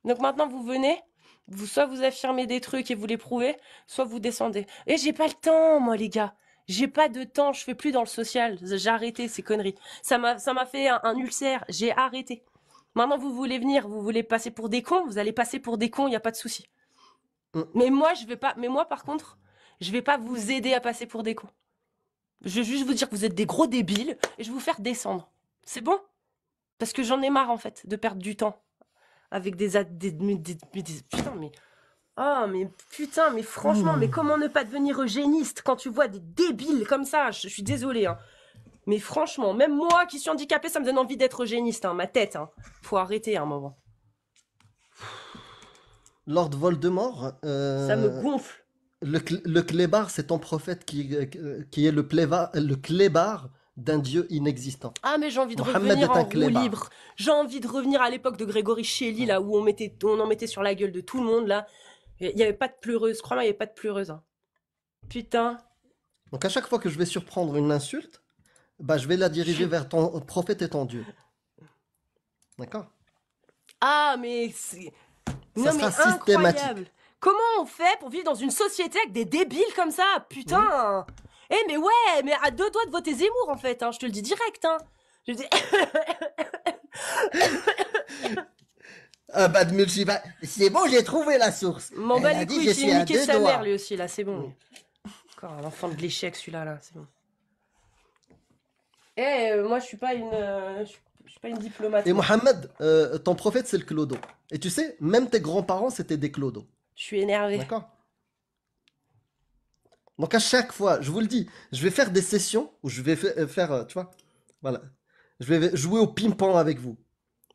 Donc maintenant, vous venez, soit vous affirmez des trucs et vous les prouvez, soit vous descendez. Et j'ai pas le temps, moi, les gars. J'ai pas de temps, je fais plus dans le social. J'ai arrêté ces conneries. Ça m'a fait un ulcère. J'ai arrêté. Maintenant, vous voulez venir, vous voulez passer pour des cons, vous allez passer pour des cons, il n'y a pas de souci. Mm. Mais moi, je vais pas. Mais moi, par contre, je vais pas vous aider à passer pour des cons. Je vais juste vous dire que vous êtes des gros débiles et je vais vous faire descendre. C'est bon? Parce que j'en ai marre, en fait, de perdre du temps avec putain, mais... Oh, mais putain, mais franchement, mais comment ne pas devenir eugéniste quand tu vois des débiles comme ça? Je suis désolée, hein. Mais franchement, même moi qui suis handicapée, ça me donne envie d'être eugéniste, hein, ma tête, hein. Faut arrêter à un moment. Lord Voldemort, Ça me gonfle. le clébard, c'est ton prophète qui est le clébard d'un dieu inexistant. Ah, mais j'ai envie de Mohammed revenir est un en roue clébard. libre. J'ai envie de revenir à l'époque de Grégory Shelley, là, où on en mettait sur la gueule de tout le monde, là. Il n'y avait pas de pleureuse. Crois-moi, il n'y avait pas de pleureuse, hein. Putain. Donc à chaque fois que je vais surprendre une insulte, bah, je vais la diriger vers ton prophète et ton dieu. D'accord? Ah, mais c'est... Ça Non, mais sera systématique. incroyable. Comment on fait pour vivre dans une société avec des débiles comme ça? Putain. Eh, mais ouais, mais à deux doigts de voter Zemmour, en fait, hein. Je te le dis direct, hein. Je dis... Bad Mulchiva, c'est bon, j'ai trouvé la source. M'en Elle bat a les dit, couilles, je j'ai suis à niqué deux sa doigts. mère, lui aussi, là, c'est bon. Encore un enfant de l'échec, celui-là, là, c'est bon. Moi, je suis pas une... je suis pas une diplomate. Et Mohamed, ton prophète, c'est le clodo. Et tu sais, même tes grands-parents, c'était des clodos. Je suis énervée. D'accord? Donc à chaque fois, je vous le dis, je vais faire des sessions où je vais faire, tu vois, voilà. Je vais jouer au ping-pong avec vous.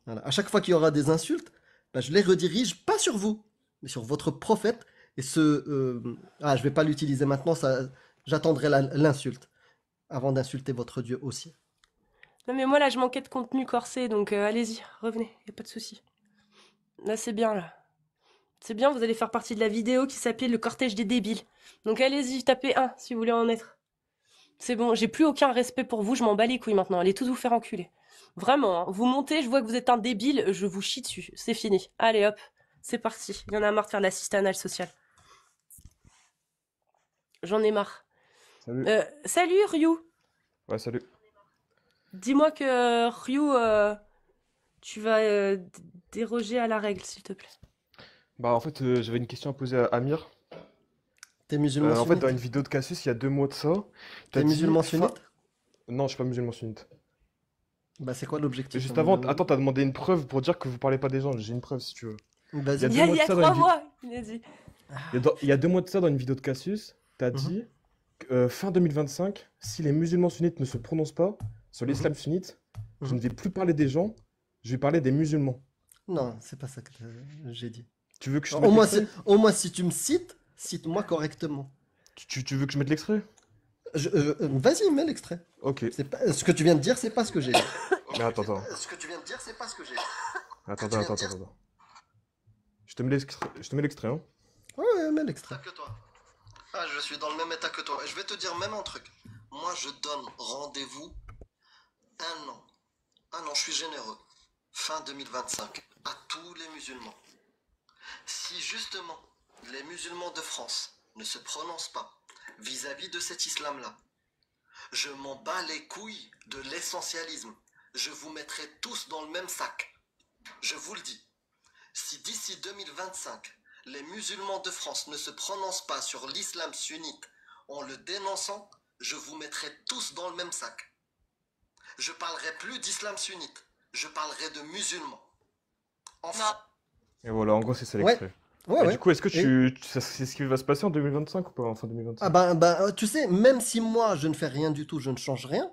Voilà. À chaque fois qu'il y aura des insultes, bah, je les redirige pas sur vous, mais sur votre prophète. Et je vais pas l'utiliser maintenant, j'attendrai l'insulte avant d'insulter votre Dieu aussi. Non, mais moi, là, je manquais de contenu corsé, donc allez-y, revenez, y a pas de souci. Là, c'est bien, là. C'est bien, vous allez faire partie de la vidéo qui s'appelle Le cortège des débiles. Donc allez-y, tapez 1 si vous voulez en être. C'est bon, j'ai plus aucun respect pour vous, je m'en bats les couilles maintenant. Allez tous vous faire enculer. Vraiment, hein. Vous montez, je vois que vous êtes un débile, je vous chie dessus. C'est fini. Allez hop, c'est parti. Il y en a marre de faire de l'assistance anale sociale. J'en ai marre. Salut. Salut Ryu. Ouais, salut. Dis-moi que Ryu, tu vas déroger à la règle, s'il te plaît. Bah, en fait, j'avais une question à poser à Amir. T'es musulman En fait, dans sunnite? une vidéo de Cassius, il y a 2 mois de ça, t'as T'es dit musulman fin... sunnite? Non, je suis pas musulman sunnite. Bah, c'est quoi l'objectif Juste d'un avant, musulman? attends, t'as demandé une preuve pour dire que vous parlez pas des gens. J'ai une preuve si tu veux. Il y a Vas-y. 2 Il mois y de a ça dans 3 une mois, il a dit. Il y a 2 mois de ça dans une vidéo de Cassius, t'as Mhm, dit fin 2025, si les musulmans sunnites ne se prononcent pas sur mhm, l'islam sunnite, je ne mhm. vais plus parler des gens, je vais parler des musulmans. Non, c'est pas ça que j'ai dit. Tu veux que je te Au mette moins, l'extrait? au moins, si tu me cites, cite-moi correctement. Tu veux que je mette l'extrait? Vas-y, mets l'extrait. Ok. Ce que tu viens de dire, c'est pas ce que j'ai dit. Mais attends. Ce que tu viens de dire, c'est pas ce que j'ai dit. Attends. Je te mets l'extrait, hein. Ouais, mets l'extrait. Que toi. Ah, je suis dans le même état que toi. Je vais te dire même un truc. Moi, je donne rendez-vous 1 an. 1 an, je suis généreux. Fin 2025. À tous les musulmans. Si justement, les musulmans de France ne se prononcent pas vis-à-vis de cet islam-là, je m'en bats les couilles de l'essentialisme. Je vous mettrai tous dans le même sac. Je vous le dis. Si d'ici 2025, les musulmans de France ne se prononcent pas sur l'islam sunnite en le dénonçant, je vous mettrai tous dans le même sac. Je parlerai plus d'islam sunnite. Je parlerai de musulmans. Enfin. Et voilà, en gros, c'est ça l'extrait. Ouais. Du coup, est-ce que c'est ce qui va se passer en 2025 ou pas, en fin 2025? Ah tu sais, même si moi je ne fais rien du tout, je ne change rien,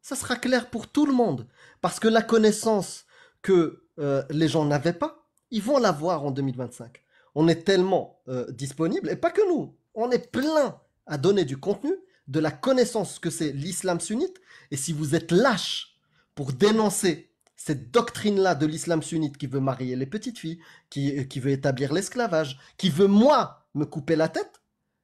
ça sera clair pour tout le monde. Parce que la connaissance que les gens n'avaient pas, ils vont l'avoir en 2025. On est tellement disponible, et pas que nous, on est plein à donner du contenu, de la connaissance que c'est l'islam sunnite. Et si vous êtes lâche pour dénoncer cette doctrine-là de l'islam sunnite qui veut marier les petites filles, qui veut établir l'esclavage, qui veut, moi, me couper la tête,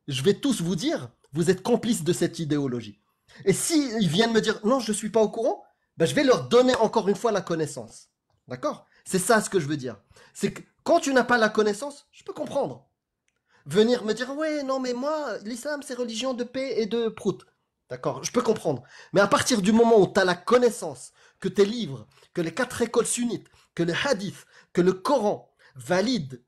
je vais tous vous dire, vous êtes complices de cette idéologie. Et s'ils viennent me dire, non, je ne suis pas au courant, ben, je vais leur donner encore une fois la connaissance. D'accord? C'est ça ce que je veux dire. C'est que quand tu n'as pas la connaissance, je peux comprendre. Venir me dire, ouais, non, mais moi, l'islam, c'est religion de paix et de prout. D'accord? Je peux comprendre. Mais à partir du moment où tu as la connaissance, que tes livres, que les 4 écoles sunnites, que les hadiths, que le Coran valident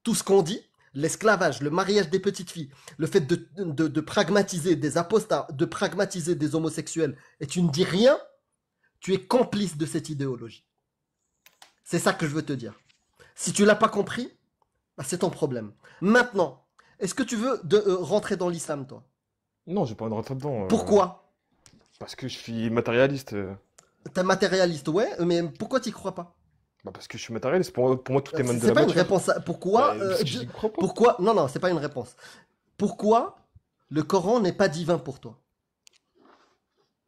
tout ce qu'on dit, l'esclavage, le mariage des petites filles, le fait de pragmatiser des apostats, de pragmatiser des homosexuels, et tu ne dis rien, tu es complice de cette idéologie. C'est ça que je veux te dire. Si tu l'as pas compris, bah c'est ton problème. Maintenant, est-ce que tu veux rentrer dans l'islam, toi? Non, j'ai pas envie de rentrer dedans. Pourquoi? Parce que je suis matérialiste. T'es matérialiste, ouais, mais pourquoi t'y crois pas? Bah parce que je suis matérialiste. Pour moi, tout émane de C'est la pas une matière. réponse. Pourquoi Parce que j'y crois pas. Pourquoi? Non, c'est pas une réponse. Pourquoi le Coran n'est pas divin pour toi?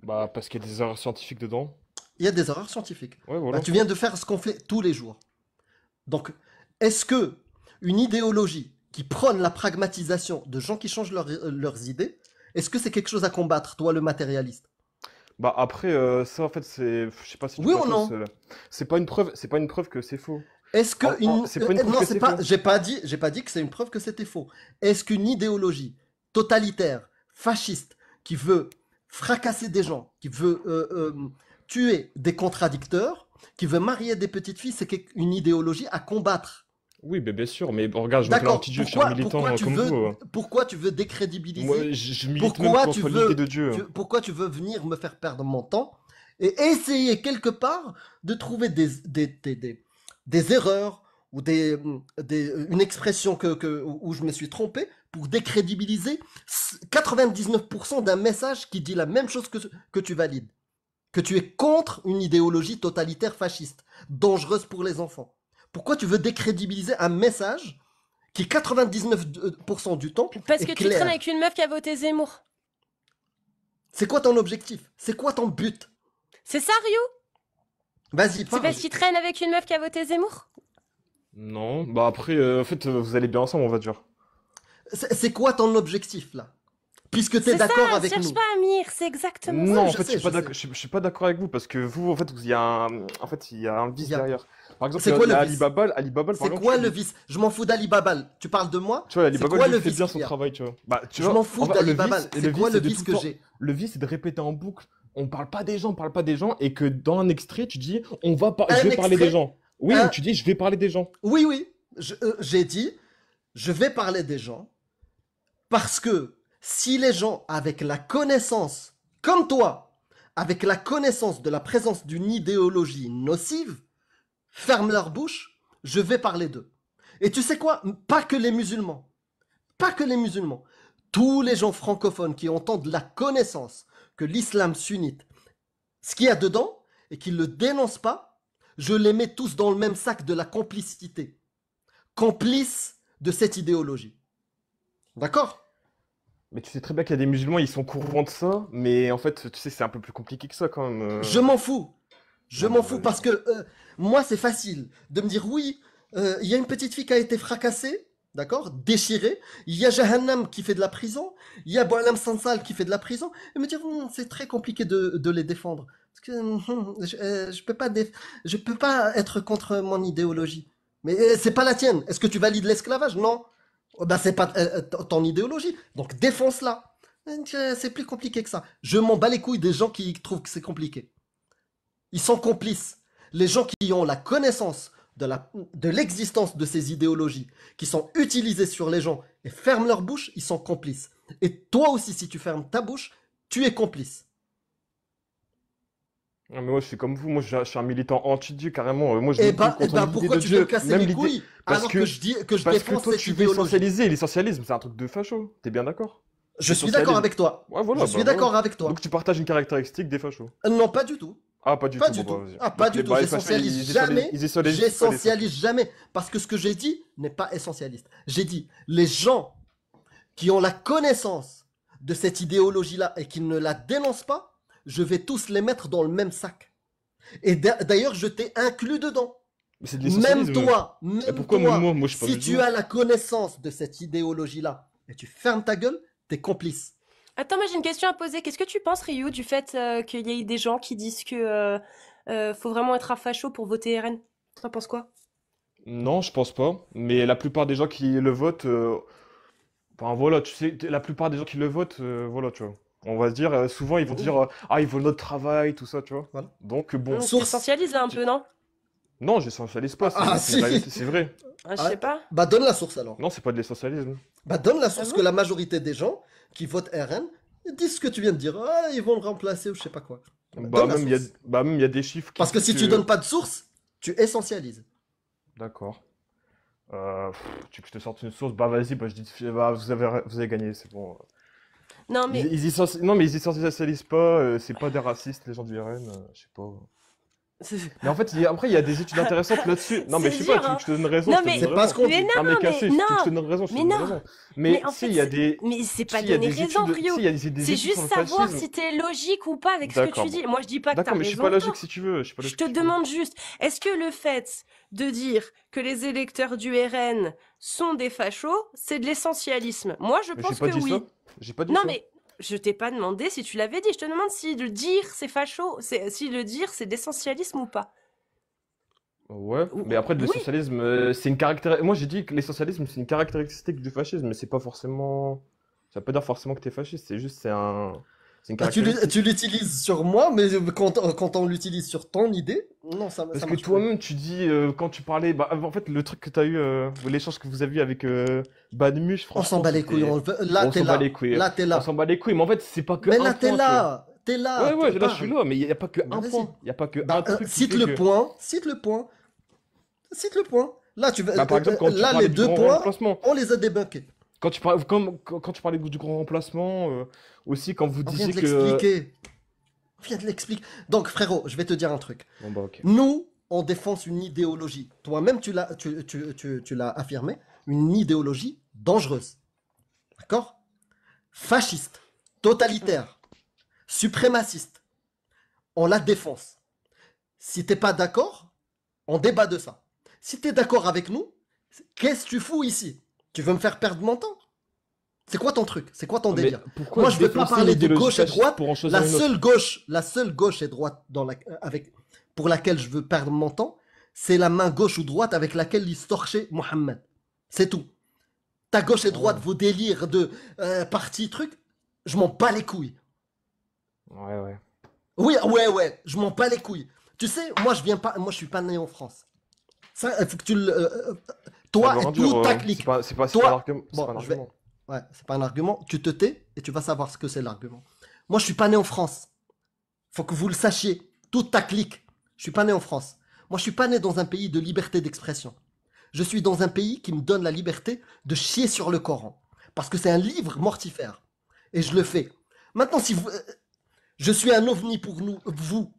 Bah parce qu'il y a des erreurs scientifiques dedans. Il y a des erreurs scientifiques. Ouais, voilà. Bah, tu viens de faire ce qu'on fait tous les jours. Donc, est-ce que une idéologie qui prône la pragmatisation de gens qui changent leurs idées, est-ce que c'est quelque chose à combattre, toi, le matérialiste? Bah après, ça en fait, c'est, je sais pas si tu Oui ou penses, non? c'est pas une preuve que c'est faux. Est-ce que C'est pas une preuve non, que c'est c'est pas. faux. J'ai pas dit que c'est une preuve que c'était faux. Est-ce qu'une idéologie totalitaire, fasciste, qui veut fracasser des gens, qui veut tuer des contradicteurs, qui veut marier des petites filles, c'est une idéologie à combattre? Oui, mais bien sûr, mais regarde, je m'appelle D'accord. anti-Dieu, je suis un militant comme vous. Pourquoi tu veux décrédibiliser? Moi, je milite même contre l'idée de Dieu. Pourquoi tu veux venir me faire perdre mon temps et essayer quelque part de trouver des erreurs ou une expression où je me suis trompé pour décrédibiliser 99% d'un message qui dit la même chose que tu valides? Que tu es contre une idéologie totalitaire fasciste, dangereuse pour les enfants. Pourquoi tu veux décrédibiliser un message qui 99% du temps Parce est que tu clair? traînes avec une meuf qui a voté Zemmour. C'est quoi ton objectif? C'est quoi ton but? C'est ça, Ryu? Vas-y, C'est parle. parce qu'il traîne avec une meuf qui a voté Zemmour? Non, bah après, en fait, vous allez bien ensemble, on va dire. C'est quoi ton objectif, là? Puisque tu es C'est d'accord ça, avec cherche nous. pas Amir, c'est exactement Non, ça. en fait, je suis pas d'accord avec vous parce que vous, en fait, il y a un vice derrière. Par exemple, C'est il quoi y a le vice? Alibaba, par C'est exemple, quoi le vice? Je m'en fous d'Alibaba. Tu parles de moi? tu vois, C'est Alibaba, quoi lui, le il fait vice bien qu'il son y a? travail, tu vois. Bah, tu Je vois, m'en fous en fait, d'Alibaba. le C'est quoi vice, le c'est de vice tout que le temps, j'ai? le vice, c'est de répéter en boucle, on parle pas des gens, on parle pas des gens, et que dans un extrait, tu dis, je Un vais parler des extrait? gens. Oui, ou Un... tu dis, je vais parler des gens. Oui, oui. J'ai dit, je vais parler des gens parce que si les gens, avec la connaissance, comme toi, avec la connaissance de la présence d'une idéologie nocive, ferment leur bouche, je vais parler d'eux. Et tu sais quoi? Pas que les musulmans. Pas que les musulmans. Tous les gens francophones qui entendent la connaissance que l'islam sunnite, ce qu'il y a dedans, et qui ne le dénoncent pas, je les mets tous dans le même sac de la complicité. Complices de cette idéologie. D'accord? Mais tu sais très bien qu'il y a des musulmans, ils sont courants de ça, mais en fait, tu sais, c'est un peu plus compliqué que ça quand même. Je m'en fous. Je Bon, m'en bah, fous vas-y. parce que moi, c'est facile de me dire oui, il y a une petite fille qui a été fracassée, d'accord, déchirée. Il y a Jahannam qui fait de la prison. Il y a Boalam Sansal qui fait de la prison. Et me dire, c'est très compliqué de les défendre. Parce que je peux pas être contre mon idéologie. Mais c'est pas la tienne. Est-ce que tu valides l'esclavage? Non. Oh, ben, c'est pas ton idéologie. Donc défonce-la. C'est plus compliqué que ça. Je m'en bats les couilles des gens qui trouvent que c'est compliqué. Ils sont complices. Les gens qui ont la connaissance de l'existence de ces idéologies, qui sont utilisées sur les gens et ferment leur bouche, ils sont complices. Et toi aussi, si tu fermes ta bouche, tu es complice. Non, mais moi, je suis comme vous, moi, je suis un militant anti-Dieu, carrément. Moi, je Et me bats bah, contre l'idée pourquoi de tu veux me Dieu, casser même les l'idée. couilles Parce alors que, que je parce que défends toi, cette tu veux idéologie? essentialiser. L'essentialisme, c'est un truc de facho. T'es bien d'accord? Je suis d'accord avec toi. Ouais, voilà, Je suis bah d'accord voilà. avec toi. Donc, tu partages une caractéristique des fachos. Non, pas du tout. Ah, pas du Pas tout, du bon, tout. bah, vas-y. Ah, pas Donc, du les tout. bah, les fachos, J'essentialise jamais. essentialisent pas les fachos. J'essentialise jamais. Parce que ce que j'ai dit n'est pas essentialiste. J'ai dit, les gens qui ont la connaissance de cette idéologie-là et qui ne la dénoncent pas, je vais tous les mettre dans le même sac. Et d'ailleurs, je t'ai inclus dedans. Mais c'est de Même l'essentialisme. toi, Et même pourquoi toi, moi, je suis pas si tu musulman? as la connaissance de cette idéologie-là et tu fermes ta gueule, t'es complice. Attends, moi j'ai une question à poser. Qu'est-ce que tu penses, Ryu, du fait qu'il y ait des gens qui disent que faut vraiment être un facho pour voter RN? T'en penses quoi? Non, je pense pas. Mais la plupart des gens qui le votent, enfin voilà, tu sais, la plupart des gens qui le votent, voilà, tu vois. On va se dire, souvent ils vont dire, ah, ils veulent notre travail, tout ça, tu vois. Voilà. Donc bon. Tu essentialises là un peu, non? Non, j'essentialise pas, Ah, c'est si. une réalité, c'est vrai. Ah, je sais pas. Bah donne la source alors. Non, c'est pas de l'essentialisme. Bah donne la source bon que la majorité des gens qui votent RN disent ce que tu viens de dire. Ah, ils vont le remplacer ou je sais pas quoi. Bah, Bah donne la même, il y a, source. bah, même, il y a des chiffres qui Parce que disent si tu donnes pas de source, tu essentialises. D'accord. Tu veux que je te sorte une source? Bah vas-y, bah, je dis, bah, vous avez gagné, c'est bon. Non, mais Non, mais ils essentialisent pas, c'est pas des racistes, les gens du RN, je sais pas. Mais en fait, après, il y a des études intéressantes là-dessus. Non, mais je c'est sais pas, dur, tu veux hein. que je te donne raison, Non, je te mais- donne C'est pas ce raison. qu'on Mais dit. non, Non, mais Cassius, mais tu veux que je te non. donne raison, je te Mais donne non. raison. Mais en si, fait, il y a des... mais c'est pas si, il y a donner des raison, études... Rio. si, il y a des C'est études juste sur le savoir fascisme. si t'es logique ou pas avec ce que D'accord, tu dis. Moi, je dis pas que D'accord, t'as mais je suis raison pas ou logique tort. si tu veux. Je suis pas Je logique te si tu veux. demande juste, est-ce que le fait de dire que les électeurs du RN sont des fachos, c'est de l'essentialisme? Moi, je Mais j'ai pense pas que dit ça. oui. J'ai pas dit Non, ça. mais je t'ai pas demandé si tu l'avais dit. Je te demande si le dire c'est facho, si le dire c'est d'essentialisme ou pas. Ouais, mais après, le Oui. socialisme, c'est une caractéristique... Moi, j'ai dit que l'essentialisme, c'est une caractéristique du fascisme, mais c'est pas forcément... Ça veut pas dire forcément que t'es fasciste, c'est juste, c'est une Bah, caractéristique. tu l'utilises sur moi, mais quand on l'utilise sur ton idée, non, ça Parce ça que marche pas. toi-même, tu dis, quand tu parlais, bah, en fait, le truc que t'as eu, l'échange que vous avez eu avec Badmuche, On s'en franchement, bat les couilles. Là, on t'es s'en bat là. les couilles. Là, t'es On là. s'en bat les couilles, mais en fait, c'est pas que Mais un là, t'es point, tu vois. là. T'es là. Ouais, t'es là, je suis pas- là, mais il n'y a pas que Bah, un vas-y. point. Il n'y a pas que Bah, un truc qui cite fait le que... point. Cite le point. Cite le point. Là, tu veux. Bah, par exemple, quand tu là, parlais les du deux grand points, remplacement. on les a débunkés. Quand tu parlais du grand remplacement, aussi, quand vous On vient disiez de que... l'expliquer. On vient de l'expliquer. Donc, frérot, je vais te dire un truc. Bon, bah, ok. Nous, on défonce une idéologie. Toi-même, tu l'as affirmé. Une idéologie dangereuse. D'accord? Fasciste, totalitaire, suprémaciste. On la défonce. Si t'es pas d'accord, on débat de ça. Si t'es d'accord avec nous, qu'est-ce que tu fous ici? Tu veux me faire perdre mon temps? C'est quoi ton truc? C'est quoi ton Mais délire? pourquoi Moi, je veux pas défoncer parler de l'idéologie gauche et fasciste droite. pour en choisir La une autre? seule gauche et droite pour laquelle je veux perdre mon temps, c'est la main gauche ou droite avec laquelle il torchait Mohammed. C'est tout. Ta gauche et droite, vos délires de parti truc, je m'en bats les couilles. Ouais. Oui, ouais, je m'en bats les couilles. Tu sais, moi je suis pas né en France. Ça, il faut que tu le. Ça Toi veut et rien toute dire. ta clique. C'est pas un Toi, argument. C'est bon, pas un je vais. argument. Ouais, c'est pas un argument. Tu te tais et tu vas savoir ce que c'est l'argument. Moi, je suis pas né en France. Faut que vous le sachiez. Toute ta clique. Je suis pas né en France. Moi, je suis pas né dans un pays de liberté d'expression. Je suis dans un pays qui me donne la liberté de chier sur le Coran. Parce que c'est un livre mortifère. Et je le fais. Maintenant, si vous. Je suis un ovni pour vous.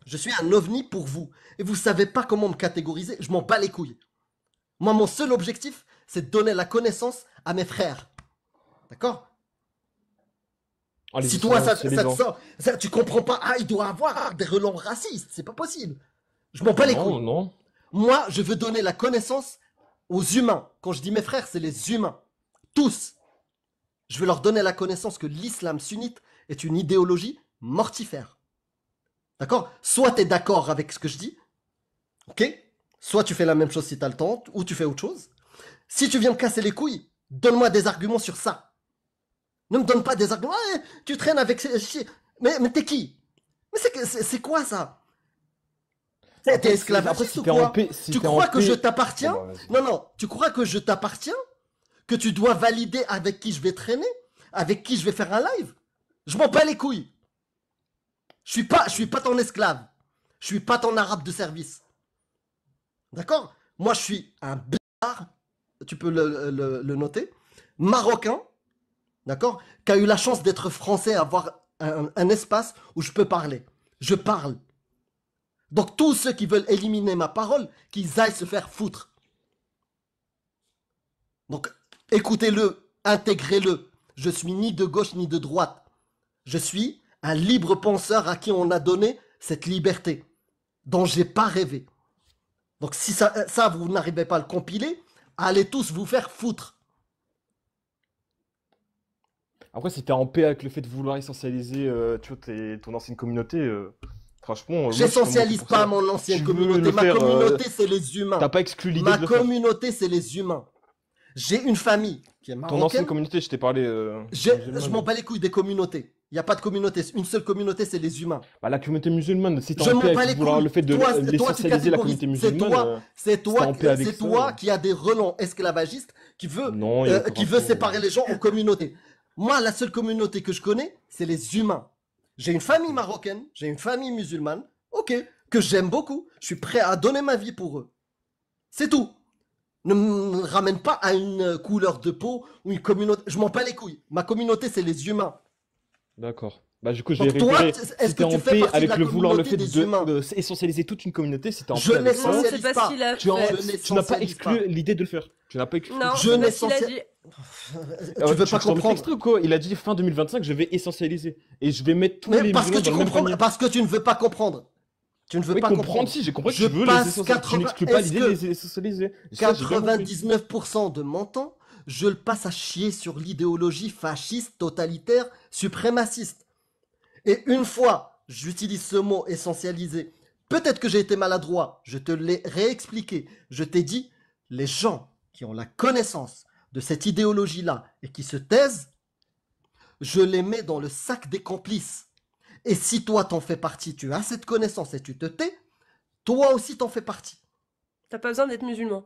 Je suis un ovni pour vous. Et vous savez pas comment me catégoriser. Je m'en bats les couilles. Moi, mon seul objectif, c'est de donner la connaissance à mes frères. D'accord? Allez-y, Si toi, ça te silencez-les-en. sort, tu comprends pas, il doit avoir des relents racistes. C'est pas possible. Je m'en bats les couilles. Non. Moi, je veux donner la connaissance aux humains. Quand je dis mes frères, c'est les humains. Tous. Je veux leur donner la connaissance que l'islam sunnite est une idéologie mortifère. D'accord? Soit tu es d'accord avec ce que je dis, ok? Soit tu fais la même chose si tu as le temps, ou tu fais autre chose. Si tu viens me casser les couilles, donne-moi des arguments sur ça. Ne me donne pas des arguments. Ouais, tu traînes avec mais t'es qui? Mais c'est quoi ça? T'es esclavagiste ou quoi? Tu crois que je t'appartiens? Non, tu crois que je t'appartiens? Que tu dois valider avec qui je vais traîner? Avec qui je vais faire un live? Je m'en bats les couilles. Je suis pas ton esclave. Je suis pas ton arabe de service. D'accord? Moi, je suis un bâtard, tu peux le noter, marocain, d'accord? Qui a eu la chance d'être français, avoir un espace où je peux parler. Je parle. Donc, tous ceux qui veulent éliminer ma parole, qu'ils aillent se faire foutre. Donc, écoutez-le, intégrez-le. Je suis ni de gauche ni de droite. Je suis un libre penseur à qui on a donné cette liberté, dont j'ai pas rêvé. Donc si ça vous n'arrivez pas à le compiler, allez tous vous faire foutre. Après, si t'es en paix avec le fait de vouloir essentialiser tu vois, ton ancienne communauté, franchement. Moi, je te J'essentialise montre pour pas ça. mon ancienne Tu veux communauté. le Ma faire, communauté, c'est les humains. T'as pas exclu l'idée Ma de le faire. communauté, c'est les humains. J'ai une famille qui est Ton marocaine. ancienne communauté, je t'ai parlé. Je m'en bats les couilles des communautés. Il n'y a pas de communauté. Une seule communauté, c'est les humains. Bah, la communauté musulmane, si t'es Je en m'en paix bats avec les vouloir couilles. le fait de Toi, tu l'essentialiser la catégorises. communauté musulmane, C'est si t'es en paix avec ça. toi qui a des relents esclavagistes qui veut, Non, il y a aucun qui veut rapport. séparer les gens en communautés. Moi, la seule communauté que je connais, c'est les humains. J'ai une famille marocaine, j'ai une famille musulmane, ok, que j'aime beaucoup. Je suis prêt à donner ma vie pour eux. C'est tout. Ne me ramène pas à une couleur de peau ou une communauté. Je m'en bats les couilles. Ma communauté, c'est les humains. D'accord. Bah, du coup, j'ai Donc toi, réitéré. est-ce Si que t'es tu en fais paix partie de avec la le vouloir, le fait communauté des humains? de essentialiser toute une communauté, si t'es en Je paix avec ça, Non, c'est n'essentialise pas ce pas. qu'il a tu fait. n'as pas n'essentialise exclu pas. l'idée de le faire. Tu n'as pas exclu. Non, Je c'est pas ce qu'il a n'essentialise. dit. Tu veux pas t'en mets comprendre? extrait ou quoi? Il a dit fin 2025, je vais essentialiser. Et je vais mettre tous Mais les parce que musulmans tu dans le même comprends, panier. parce que tu ne veux pas comprendre. Tu ne veux Oui, pas comprendre, comprendre. si, j'ai compris que Je tu veux passe les essentialiser. Tu 80 n'exclus pas est-ce l'idée de que les essentialiser. Ça, j'ai bien compris. 99% de mon temps, je le passe à chier sur l'idéologie fasciste, totalitaire, suprémaciste. Et une fois, j'utilise ce mot essentialisé, peut-être que j'ai été maladroit, je te l'ai réexpliqué, je t'ai dit, les gens qui ont la connaissance de cette idéologie-là et qui se taisent, je les mets dans le sac des complices. Et si toi t'en fais partie, tu as cette connaissance et tu te tais, toi aussi t'en fais partie. T'as pas besoin d'être musulman.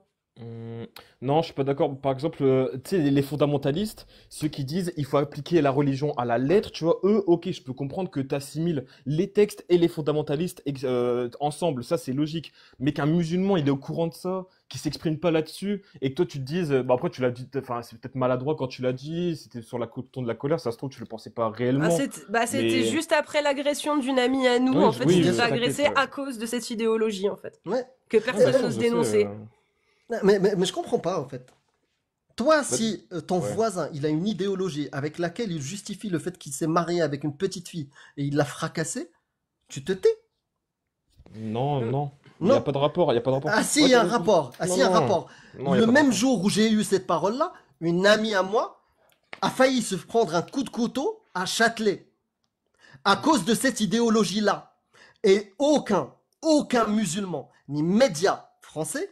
Non, je suis pas d'accord. Par exemple, tu sais, les fondamentalistes, ceux qui disent il faut appliquer la religion à la lettre, tu vois, eux, ok, je peux comprendre que tu assimiles les textes et les fondamentalistes ensemble, ça c'est logique. Mais qu'un musulman, il est au courant de ça, qui s'exprime pas là-dessus, et que toi tu te dises, bah après tu l'as dit, enfin c'est peut-être maladroit quand tu l'as dit, c'était sur la ton de la colère, ça se trouve tu le pensais pas réellement. C'était mais- juste après l'agression d'une amie à nous. Oui, En fait, oui, il s'est oui, fait t'inquiète, agresser ouais. à cause de cette idéologie, en fait. Ouais. Que personne Ouais, n'ose je sais, dénoncer. Mais je comprends pas en fait. Toi, Bah, si ton ouais. voisin, il a une idéologie avec laquelle il justifie le fait qu'il s'est marié avec une petite fille et il l'a fracassée, tu te tais. Non, non, il n'y Non. a pas de rapport, il y a pas de rapport. Ah si, Ouais, il y a un t'as- rapport. Ah si, Non, il y a un non. rapport. Non, y a Le pas de même rapport. jour où j'ai eu cette parole-là, une amie à moi a failli se prendre un coup de couteau à Châtelet à cause de cette idéologie-là. Et aucun musulman ni média français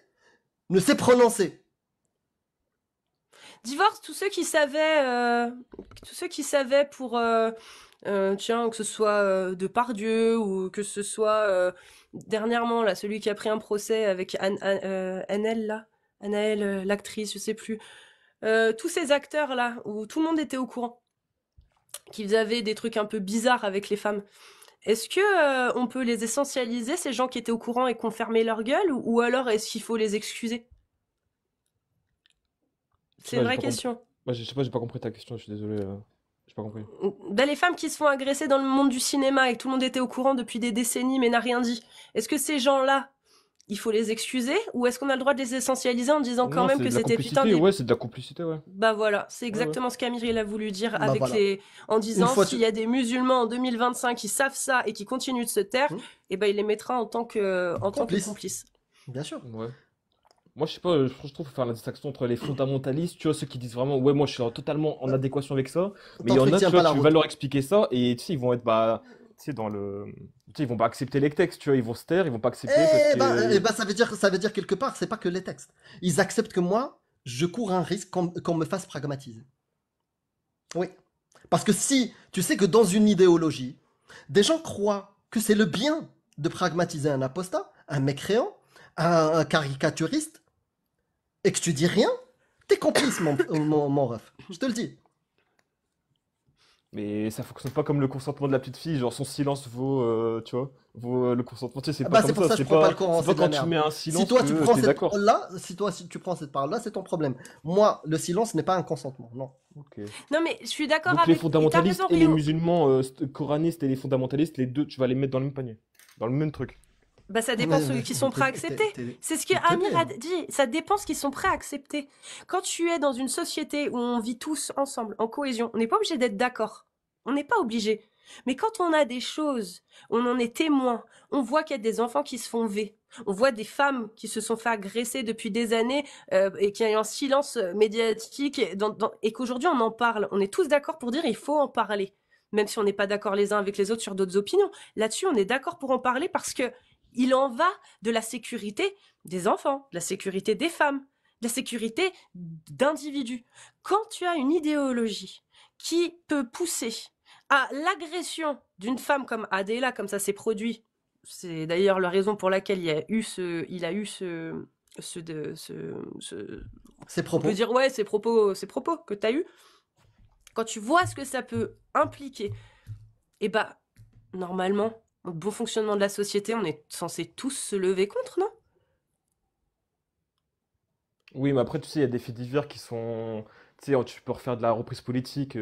ne s'est prononcé. Divorce, tous ceux qui savaient pour, tiens, que ce soit Depardieu ou que ce soit dernièrement là, celui qui a pris un procès avec Anaël là, Anaël, l'actrice, je sais plus. Tous ces acteurs là où tout le monde était au courant, qu'ils avaient des trucs un peu bizarres avec les femmes. Est-ce que on peut les essentialiser, ces gens qui étaient au courant et qui ont fermé leur gueule, ou alors est-ce qu'il faut les excuser? C'est une vraie question. Moi, je sais pas, j'ai pas compris ta question, je suis désolé. J'ai pas compris. Ben, les femmes qui se font agresser dans le monde du cinéma et que tout le monde était au courant depuis des décennies mais n'a rien dit, est-ce que ces gens-là, il faut les excuser, ou est-ce qu'on a le droit de les essentialiser en disant quand Non, même c'est que de la c'était putain complicité, des... ouais, c'est de la complicité, ouais. Bah voilà, c'est Ouais, ouais. exactement ce qu'Amir il a voulu dire Bah avec voilà. en Une disant fois s'il tu... y a des musulmans en 2025 qui savent ça et qui continuent de se taire, Hmm. et ben il les mettra en tant que Complice. complices. Bien sûr. Ouais. Moi, je sais pas, je trouve qu'il faut faire la distinction entre les fondamentalistes, tu vois, ceux qui disent vraiment, ouais, moi, je suis totalement en adéquation avec ça, mais il y en a, tu T'entretiens pas vois, la tu vas route. leur expliquer ça, et tu sais, ils vont être, bah, tu sais, tu sais, ils vont pas accepter les textes, tu vois, ils vont se taire, ils vont pas accepter parce Eh que... ben, ça veut dire quelque part, c'est pas que les textes. Ils acceptent que moi, je cours un risque qu'on me fasse pragmatiser. Oui. Parce que si tu sais que dans une idéologie, des gens croient que c'est le bien de pragmatiser un apostat, un mécréant, un caricaturiste, et que tu dis rien, t'es complice, mon ref. Je te le dis. Mais ça fonctionne pas comme le consentement de la petite fille, genre son silence vaut, tu vois, vaut le consentement, tu sais, c'est Ah pas bah c'est comme pour ça, ça que je prends pas le Coran, c'est pas c'est de la quand tu merde. mets un Si silence toi tu que prends t'es cette d'accord. parole-là, si tu prends cette parole-là, c'est ton problème. Moi, le silence n'est pas un consentement, non. Ok. Non mais je suis d'accord Donc les avec... Et t'as fondamentalistes raison et les Rio. musulmans coranistes et les fondamentalistes, les deux, tu vas les mettre dans le même panier, dans le même truc. Bah ça dépend ceux qui sont prêts à accepter. C'est ce que Amir a dit, ça dépend ce qu'ils sont prêts à accepter. Quand tu es dans une société où on vit tous ensemble, en cohésion, on n'est pas obligé d'être d'accord. On n'est pas obligé. Mais quand on a des choses, on en est témoin, on voit qu'il y a des enfants qui se font V, on voit des femmes qui se sont fait agresser depuis des années et qu'il y a eu un silence médiatique et qu'aujourd'hui on en parle. On est tous d'accord pour dire il faut en parler. Même si on n'est pas d'accord les uns avec les autres sur d'autres opinions. Là-dessus, on est d'accord pour en parler parce que il en va de la sécurité des enfants, de la sécurité des femmes, de la sécurité d'individus. Quand tu as une idéologie qui peut pousser à l'agression d'une femme comme Adela, comme ça s'est produit, c'est d'ailleurs la raison pour laquelle il a eu ces propos. On peut dire ouais, ces propos que tu as eu. Quand tu vois ce que ça peut impliquer, et bah normalement, au bon fonctionnement de la société, on est censé tous se lever contre, non? Oui, mais après, tu sais, il y a des faits divers qui sont... Tu sais, tu peux refaire de la reprise politique.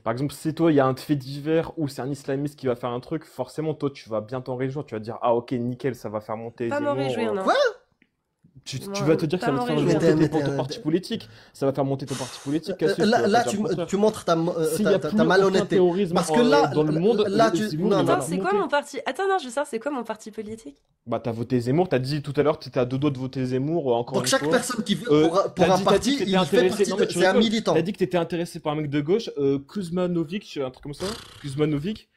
Par exemple, si toi, il y a un fait divers où c'est un islamiste qui va faire un truc, forcément, toi, tu vas bien t'en réjouir. Tu vas te dire, ah ok, nickel, ça va faire monter Pas m'en Zemmour. réjouir, non. Quoi? Tu vas te dire que ça va te faire monter ton parti politique. Ça va faire monter ton parti politique. Là, tu montres ta malhonnêteté. Parce que là, dans le monde, Attends, c'est quoi mon parti? Attends, non, je veux savoir, c'est quoi mon parti politique? Bah, t'as voté Zemmour, t'as dit tout à l'heure que t'étais à deux doigts de voter Zemmour, encore Donc une chaque fois. personne qui veut pour un parti, il fait partie c'est un militant. T'as dit que t'étais intéressé par un mec de gauche, Kuzmanovic, un truc comme ça. Kuzmanovic.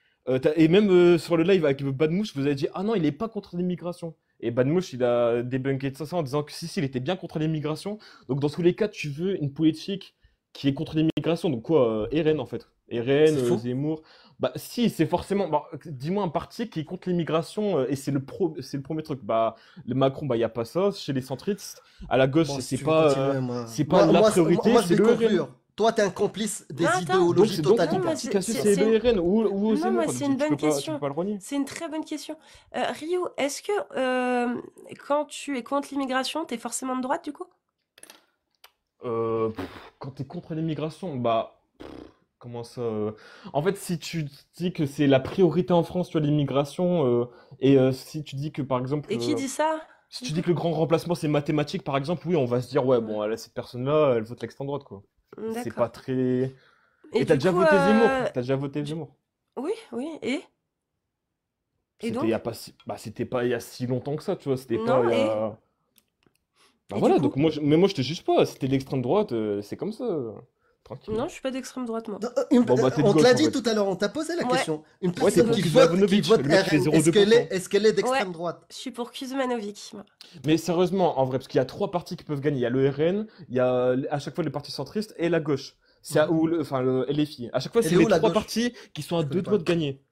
Et même sur le live avec Badmouche, vous avez dit, ah non, il est pas contre l'immigration. Et Badmouche, il a débunké de ça en disant que si, il était bien contre l'immigration. Donc dans tous les cas, tu veux une politique qui est contre l'immigration. Donc quoi, RN en fait. RN, Zemmour. Bah si, c'est forcément... Bah, dis-moi un parti qui est contre l'immigration et c'est le premier truc. Bah, le Macron, bah il n'y a pas ça. Chez les centristes, à la gauche, c'est pas la priorité, c'est le RN. Toi, t'es un complice des idéologies totalitaires. C'est le RN ou Non, mais c'est une bonne question. Pas le renier. C'est une très bonne question. Rio, est-ce que quand tu es contre l'immigration, t'es forcément de droite du coup? Quand t'es contre l'immigration, bah... Comment ça En fait, si tu dis que c'est la priorité en France, tu vois, l'immigration, et si tu dis que par exemple... Et qui dit ça? Si tu dis que le grand remplacement c'est mathématique, par exemple, oui, on va se dire, ouais, bon, cette personne-là, elle vote l'extrême droite, quoi. C'est pas très... Et t'as déjà voté Zemmour? T'as déjà voté Zemmour? Oui, et donc c'était pas il y a si longtemps que ça, tu vois, c'était non, pas il y a... Bah voilà, donc moi je te juge pas, c'était l'extrême droite, c'est comme ça. Tranquille. Non, je suis pas d'extrême droite, moi. Bon, bah, t'es de On te gauche, l'a en dit fait. tout à l'heure, on t'a posé la Ouais. question. Une Ouais, t'es personne pour qui Kuzmanovic, vote le mec fait RN, 0,2%. est-ce qu'elle est Ouais, d'extrême droite? je suis pour Kuzmanovic, moi. Mais sérieusement, en vrai, parce qu'il y a 3 partis qui peuvent gagner. Il y a le RN, il y a à chaque fois le parti centriste et la gauche. Ou enfin, le LFI. À chaque fois, Elle c'est est les où la 3 gauche? partis qui sont à Je 2 connais doigts pas. de gagner.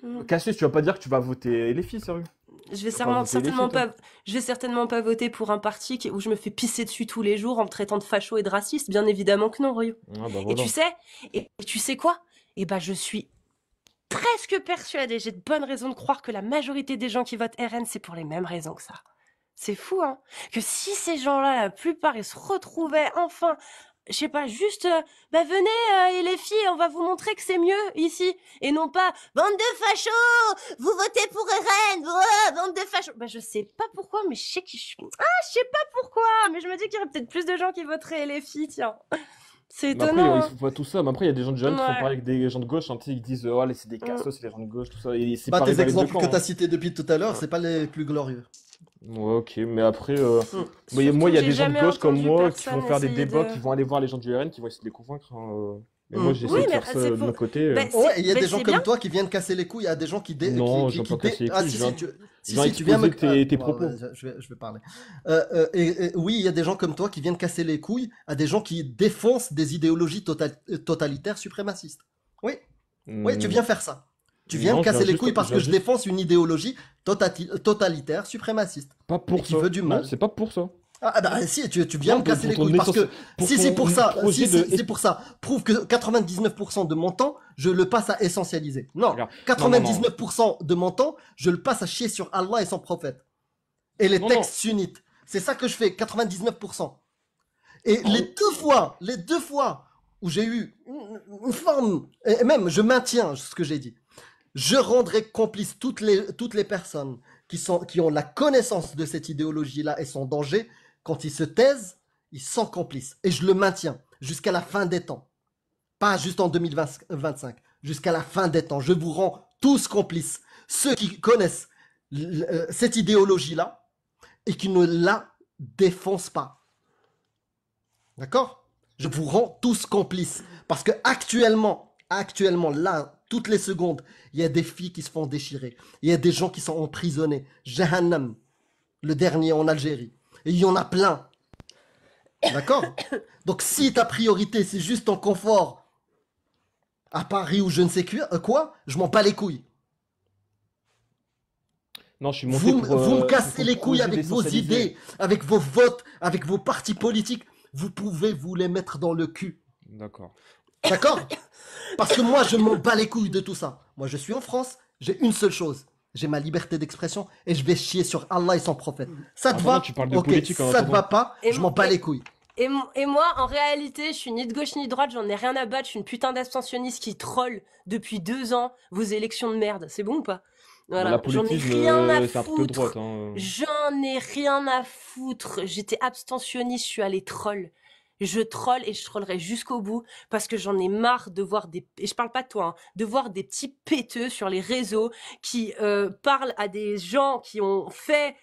Mm. Cassius, tu vas pas dire que tu vas voter LFI, sérieux? Je vais Tu vas pas voter certainement LFI, toi? pas, je vais certainement pas voter pour un parti où je me fais pisser dessus tous les jours en me traitant de facho et de raciste. Bien évidemment que non, Rio. Ah bah Et voilà. tu sais quoi? Eh ben, je suis presque persuadée, j'ai de bonnes raisons de croire que la majorité des gens qui votent RN, c'est pour les mêmes raisons que ça. C'est fou, hein? Que si ces gens-là, la plupart, ils se retrouvaient enfin, je sais pas, juste, venez, et les filles, on va vous montrer que c'est mieux ici. Et non pas, bande de fachos, vous votez pour RN, bande de fachos. Je sais pas pourquoi, mais je sais je sais pas pourquoi, mais je me dis qu'il y aurait peut-être plus de gens qui voteraient les filles, tiens. C'est Mais après, étonnant, ils hein? voient tout ça. Mais après, il y a des gens de jeunes qui font Ouais. pareil avec des gens de gauche. Hein, tu sais, ils disent, oh, allez, c'est des Mm. cassos, c'est les gens de gauche, tout ça. Et c'est Bah, pareil tes dans les deux exemples que camps. tu as Hein. cités depuis tout à l'heure, c'est pas les plus glorieux. Ouais, ok. Mais après, moi, Surtout, il y a j'ai des gens de jamais gauche comme entendu moi qui personne vont faire des essayer débats, de... qui vont aller voir les gens du RN, qui vont essayer de les convaincre. Hein. Mais moi, j'essaie Oui, de mais faire ça de mon côté. bah, Ouais, il y a des c'est gens comme bien. toi qui viennent casser les couilles à des gens Non, je viens pas casser les Ah, couilles. si, Je viens, si, je viens tu viens me... exposer tes ouais, propos. ouais, je vais parler. Oui, il y a des gens comme toi qui viennent casser les couilles à des gens qui défoncent des idéologies totalitaires suprémacistes. Oui, oui, tu Hmm, viens faire ça. Tu viens me Non, casser les couilles je parce viens que je juste défonce une idéologie totalitaire suprémaciste pas et pour qui ça. veut du Non, mal. c'est pas pour ça. Ah bah si, tu viens Non, me casser pour les ton couilles parce que pour si c'est pour ton ça, projet si de. c'est pour ça, prouve que 99% de mon temps, je le passe à essentialiser. Non, Regarde. Non, non, non. 99% de mon temps, je le passe à chier sur Allah et son prophète. Et les Non, textes non. sunnites. C'est ça que je fais, 99%. Et Oh, les deux fois où j'ai eu une forme, et même je maintiens ce que j'ai dit, je rendrai complice toutes les personnes qui ont la connaissance de cette idéologie-là et son danger. Quand ils se taisent, ils sont complices. Et je le maintiens jusqu'à la fin des temps. Pas juste en 2025, jusqu'à la fin des temps. Je vous rends tous complices. Ceux qui connaissent cette idéologie-là et qui ne la défoncent pas. D'accord? Je vous rends tous complices. Parce que actuellement, là, toutes les secondes, il y a des filles qui se font déchirer. Il y a des gens qui sont emprisonnés. Jahannam, le dernier en Algérie. Et il y en a plein. D'accord? Donc si ta priorité, c'est juste ton confort à Paris ou je ne sais quoi, je m'en bats les couilles. non, je suis monté Vous me pour cassez ton les couilles projet avec vos d'essentialiser. idées, avec vos votes, avec vos partis politiques. Vous pouvez vous les mettre dans le cul. D'accord. D'accord? Parce que moi, je m'en bats les couilles de tout ça. Moi, je suis en France, j'ai une seule chose. J'ai ma liberté d'expression et je vais chier sur Allah et son prophète. Ça te Ah, pardon, va? tu parles de Ok, politique en ça te va attendant. pas? Et, Je m'en bats et, les couilles. et moi, en réalité, je suis ni de gauche ni de droite, j'en ai rien à battre, je suis une putain d'abstentionniste qui troll depuis 2 ans vos élections de merde. C'est bon ou pas? Bah, Voilà, j'en ai rien à c'est un truc de droite. foutre. Hein. J'en ai rien à foutre. J'étais abstentionniste, je suis allée troll. Je troll et je trollerai jusqu'au bout parce que j'en ai marre de voir et je parle pas de toi, hein, de voir des petits péteux sur les réseaux qui parlent à des gens qui ont fait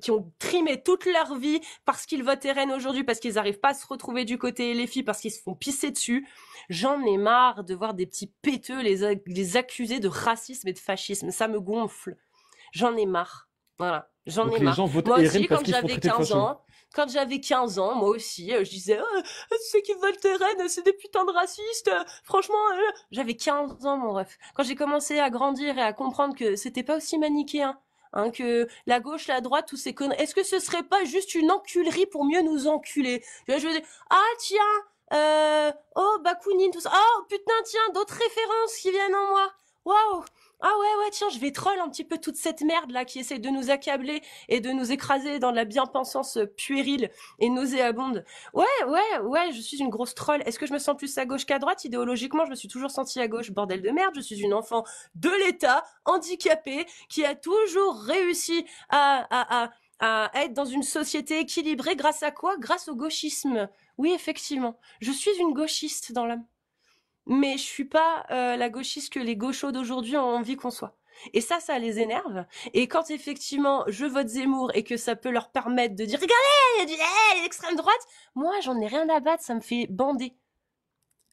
qui ont trimé toute leur vie parce qu'ils votent RN aujourd'hui, parce qu'ils arrivent pas à se retrouver du côté les filles, parce qu'ils se font pisser dessus. J'en ai marre de voir des petits péteux les accuser de racisme et de fascisme. Ça me gonfle. J'en ai marre. Voilà, j'en Donc ai les marre. gens votent Moi RN aussi, parce quand qu'ils se font j'avais traiter de 15 fachos. ans, moi aussi, je disais ceux qui veulent RN, c'est des putains de racistes. Franchement, j'avais 15 ans, mon ref. Quand j'ai commencé à grandir et à comprendre que c'était pas aussi manichéen, hein, que la gauche, la droite, tous ces conneries. Est-ce que ce serait pas juste une enculerie pour mieux nous enculer? Tu vois, je veux dire, ah tiens, oh Bakounine, tout ça. Oh putain, tiens, d'autres références qui viennent en moi. Waouh. Ah ouais, tiens, je vais troll un petit peu toute cette merde là qui essaie de nous accabler et de nous écraser dans de la bien-pensance puérile et nauséabonde. Ouais, je suis une grosse troll. Est-ce que je me sens plus à gauche qu'à droite? Idéologiquement, je me suis toujours sentie à gauche, bordel de merde. Je suis une enfant de l'État, handicapée, qui a toujours réussi à être dans une société équilibrée grâce à quoi? Grâce au gauchisme. Oui, effectivement. Je suis une gauchiste dans l'âme. Mais je suis pas la gauchiste que les gauchos d'aujourd'hui ont envie qu'on soit. Et ça les énerve. Et quand effectivement je vote Zemmour et que ça peut leur permettre de dire regardez, l'extrême droite, moi j'en ai rien à battre, ça me fait bander.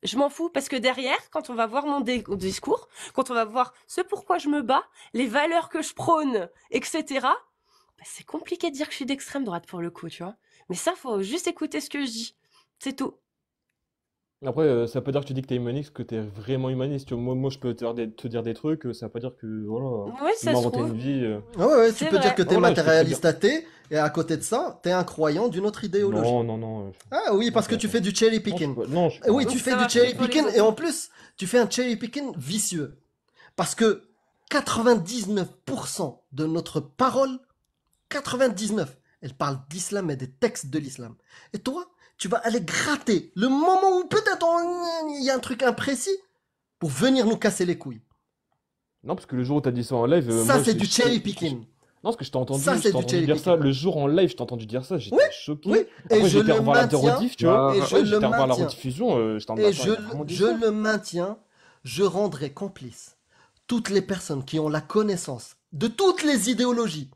Je m'en fous parce que derrière, quand on va voir mon discours, quand on va voir ce pourquoi je me bats, les valeurs que je prône, etc., bah, c'est compliqué de dire que je suis d'extrême droite pour le coup, tu vois. Mais ça, faut juste écouter ce que je dis. C'est tout. Après, ça veut pas dire que tu dis que t'es humaniste, que t'es vraiment humaniste. Tu vois. Moi, je peux te dire des trucs, ça veut pas dire que, voilà, Oui, je ça se m'inventer trouve. une vie. Ouais, tu C'est peux dire vrai. que t'es Voilà, je peux te dire. matérialiste athée, et à côté de ça, t'es un croyant d'une autre idéologie. Non. Ah oui, parce que Attends, tu attends. fais du cherry Non, je suis picking. pas. Non, je suis pas. Oui, Donc tu ça fais du va cherry plus pour les picking, et en autres. plus, tu fais un cherry picking vicieux. Parce que 99% de notre parole, 99, elle parle d'islam et des textes de l'islam. Et toi, tu vas aller gratter le moment où peut-être il y a un truc imprécis pour venir nous casser les couilles. Non, parce que le jour où t'as dit ça en live, Ça, moi, c'est du cherry picking. non, parce que je t'ai entendu, Ça, je c'est t'ai du entendu cherry dire ça picking. le jour en live, je t'ai entendu dire ça, j'étais Oui, choqué. oui, et Après, je j'étais le revoir la maintiens. rediff, tu vois. Et Ouais, je le j'étais revoir la maintiens. rediffusion, j'étais en Et mode, attends, il a vraiment dit je ça. le maintiens. Je rendrai complice toutes les personnes qui ont la connaissance de toutes les idéologies,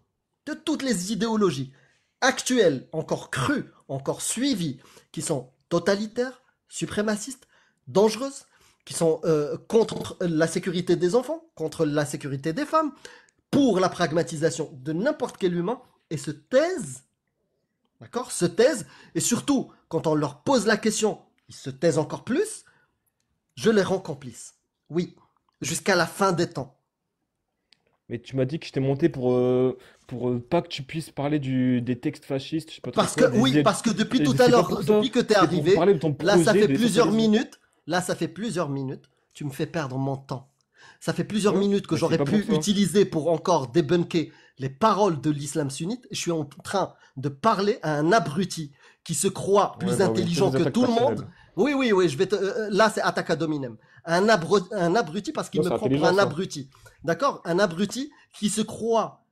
actuelles, encore crues, encore suivies, qui sont totalitaires, suprémacistes, dangereuses, qui sont contre la sécurité des enfants, contre la sécurité des femmes, pour la pragmatisation de n'importe quel humain, et se taisent, d'accord, se taisent, et surtout, quand on leur pose la question, ils se taisent encore plus, je les rends complices. Oui, jusqu'à la fin des temps. Mais tu m'as dit que je t'ai monté pour pas que tu puisses parler des textes fascistes, je sais pas trop Parce quoi, que, oui, idées. parce que depuis tout C'est à pas l'heure, pour ça. depuis que t'es C'était pour arrivé, parler de ton là, ça projet fait de plusieurs socialisme. minutes, tu me fais perdre mon temps. Ça fait plusieurs Ouais, minutes que mais c'est j'aurais pas pu pour ça. utiliser pour encore débunker les paroles de l'islam sunnite. Je suis en train de parler à un abruti qui se croit Ouais, plus bah oui, intelligent c'est des que attaques tout le monde. personnelles. Oui, je vais te, là, c'est attaque ad hominem. Un abruti parce qu'il Non, me c'est prend pour intelligent, un ça. abruti. D'accord? Un abruti qui se croit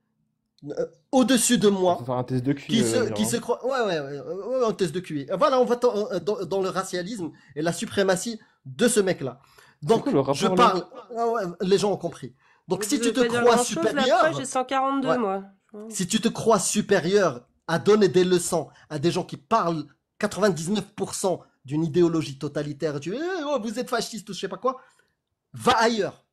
au-dessus de Il faut moi, faire un test de QI, qui se Amir, hein. croit, ouais, un test de QI. Voilà, on va dans le racialisme et la suprématie de ce mec-là. C'est Donc, quoi le je rapport, là? parle, ah ouais, les gens ont compris. Donc, Vous si tu devez te pas dire crois grand-chose, là, après, j'ai supérieur, 142, ouais, moi. si tu te crois supérieur à donner des leçons à des gens qui parlent 99% d'une idéologie totalitaire, et tu oh, vous êtes fasciste ou je sais pas quoi, va ailleurs.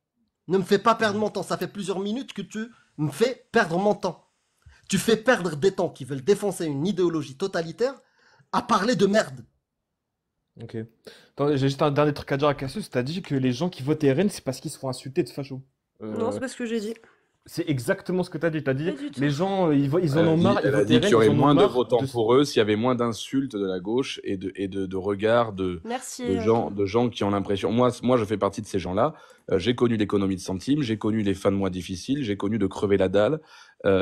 Ne me fais pas perdre mon temps. Ça fait plusieurs minutes que tu me fais perdre mon temps. Tu fais perdre des temps qui veulent défoncer une idéologie totalitaire à parler de merde. Ok. Attends, j'ai juste un dernier truc à dire à Cassius. T'as dit que les gens qui votent RN, c'est parce qu'ils se font insulter de facho. Non, c'est pas ce que j'ai dit. C'est exactement ce que t'as dit. T'as dit, Pas du tout. les gens, ils en ont marre, ils Elle a votent dit qu'il RN, y aurait ils en ont moins de marre votants de... pour eux s'il y avait moins d'insultes de la gauche et de regards Merci. de gens qui ont l'impression. Moi, je fais partie de ces gens-là. J'ai connu l'économie de centimes, j'ai connu les fins de mois difficiles, j'ai connu de crever la dalle.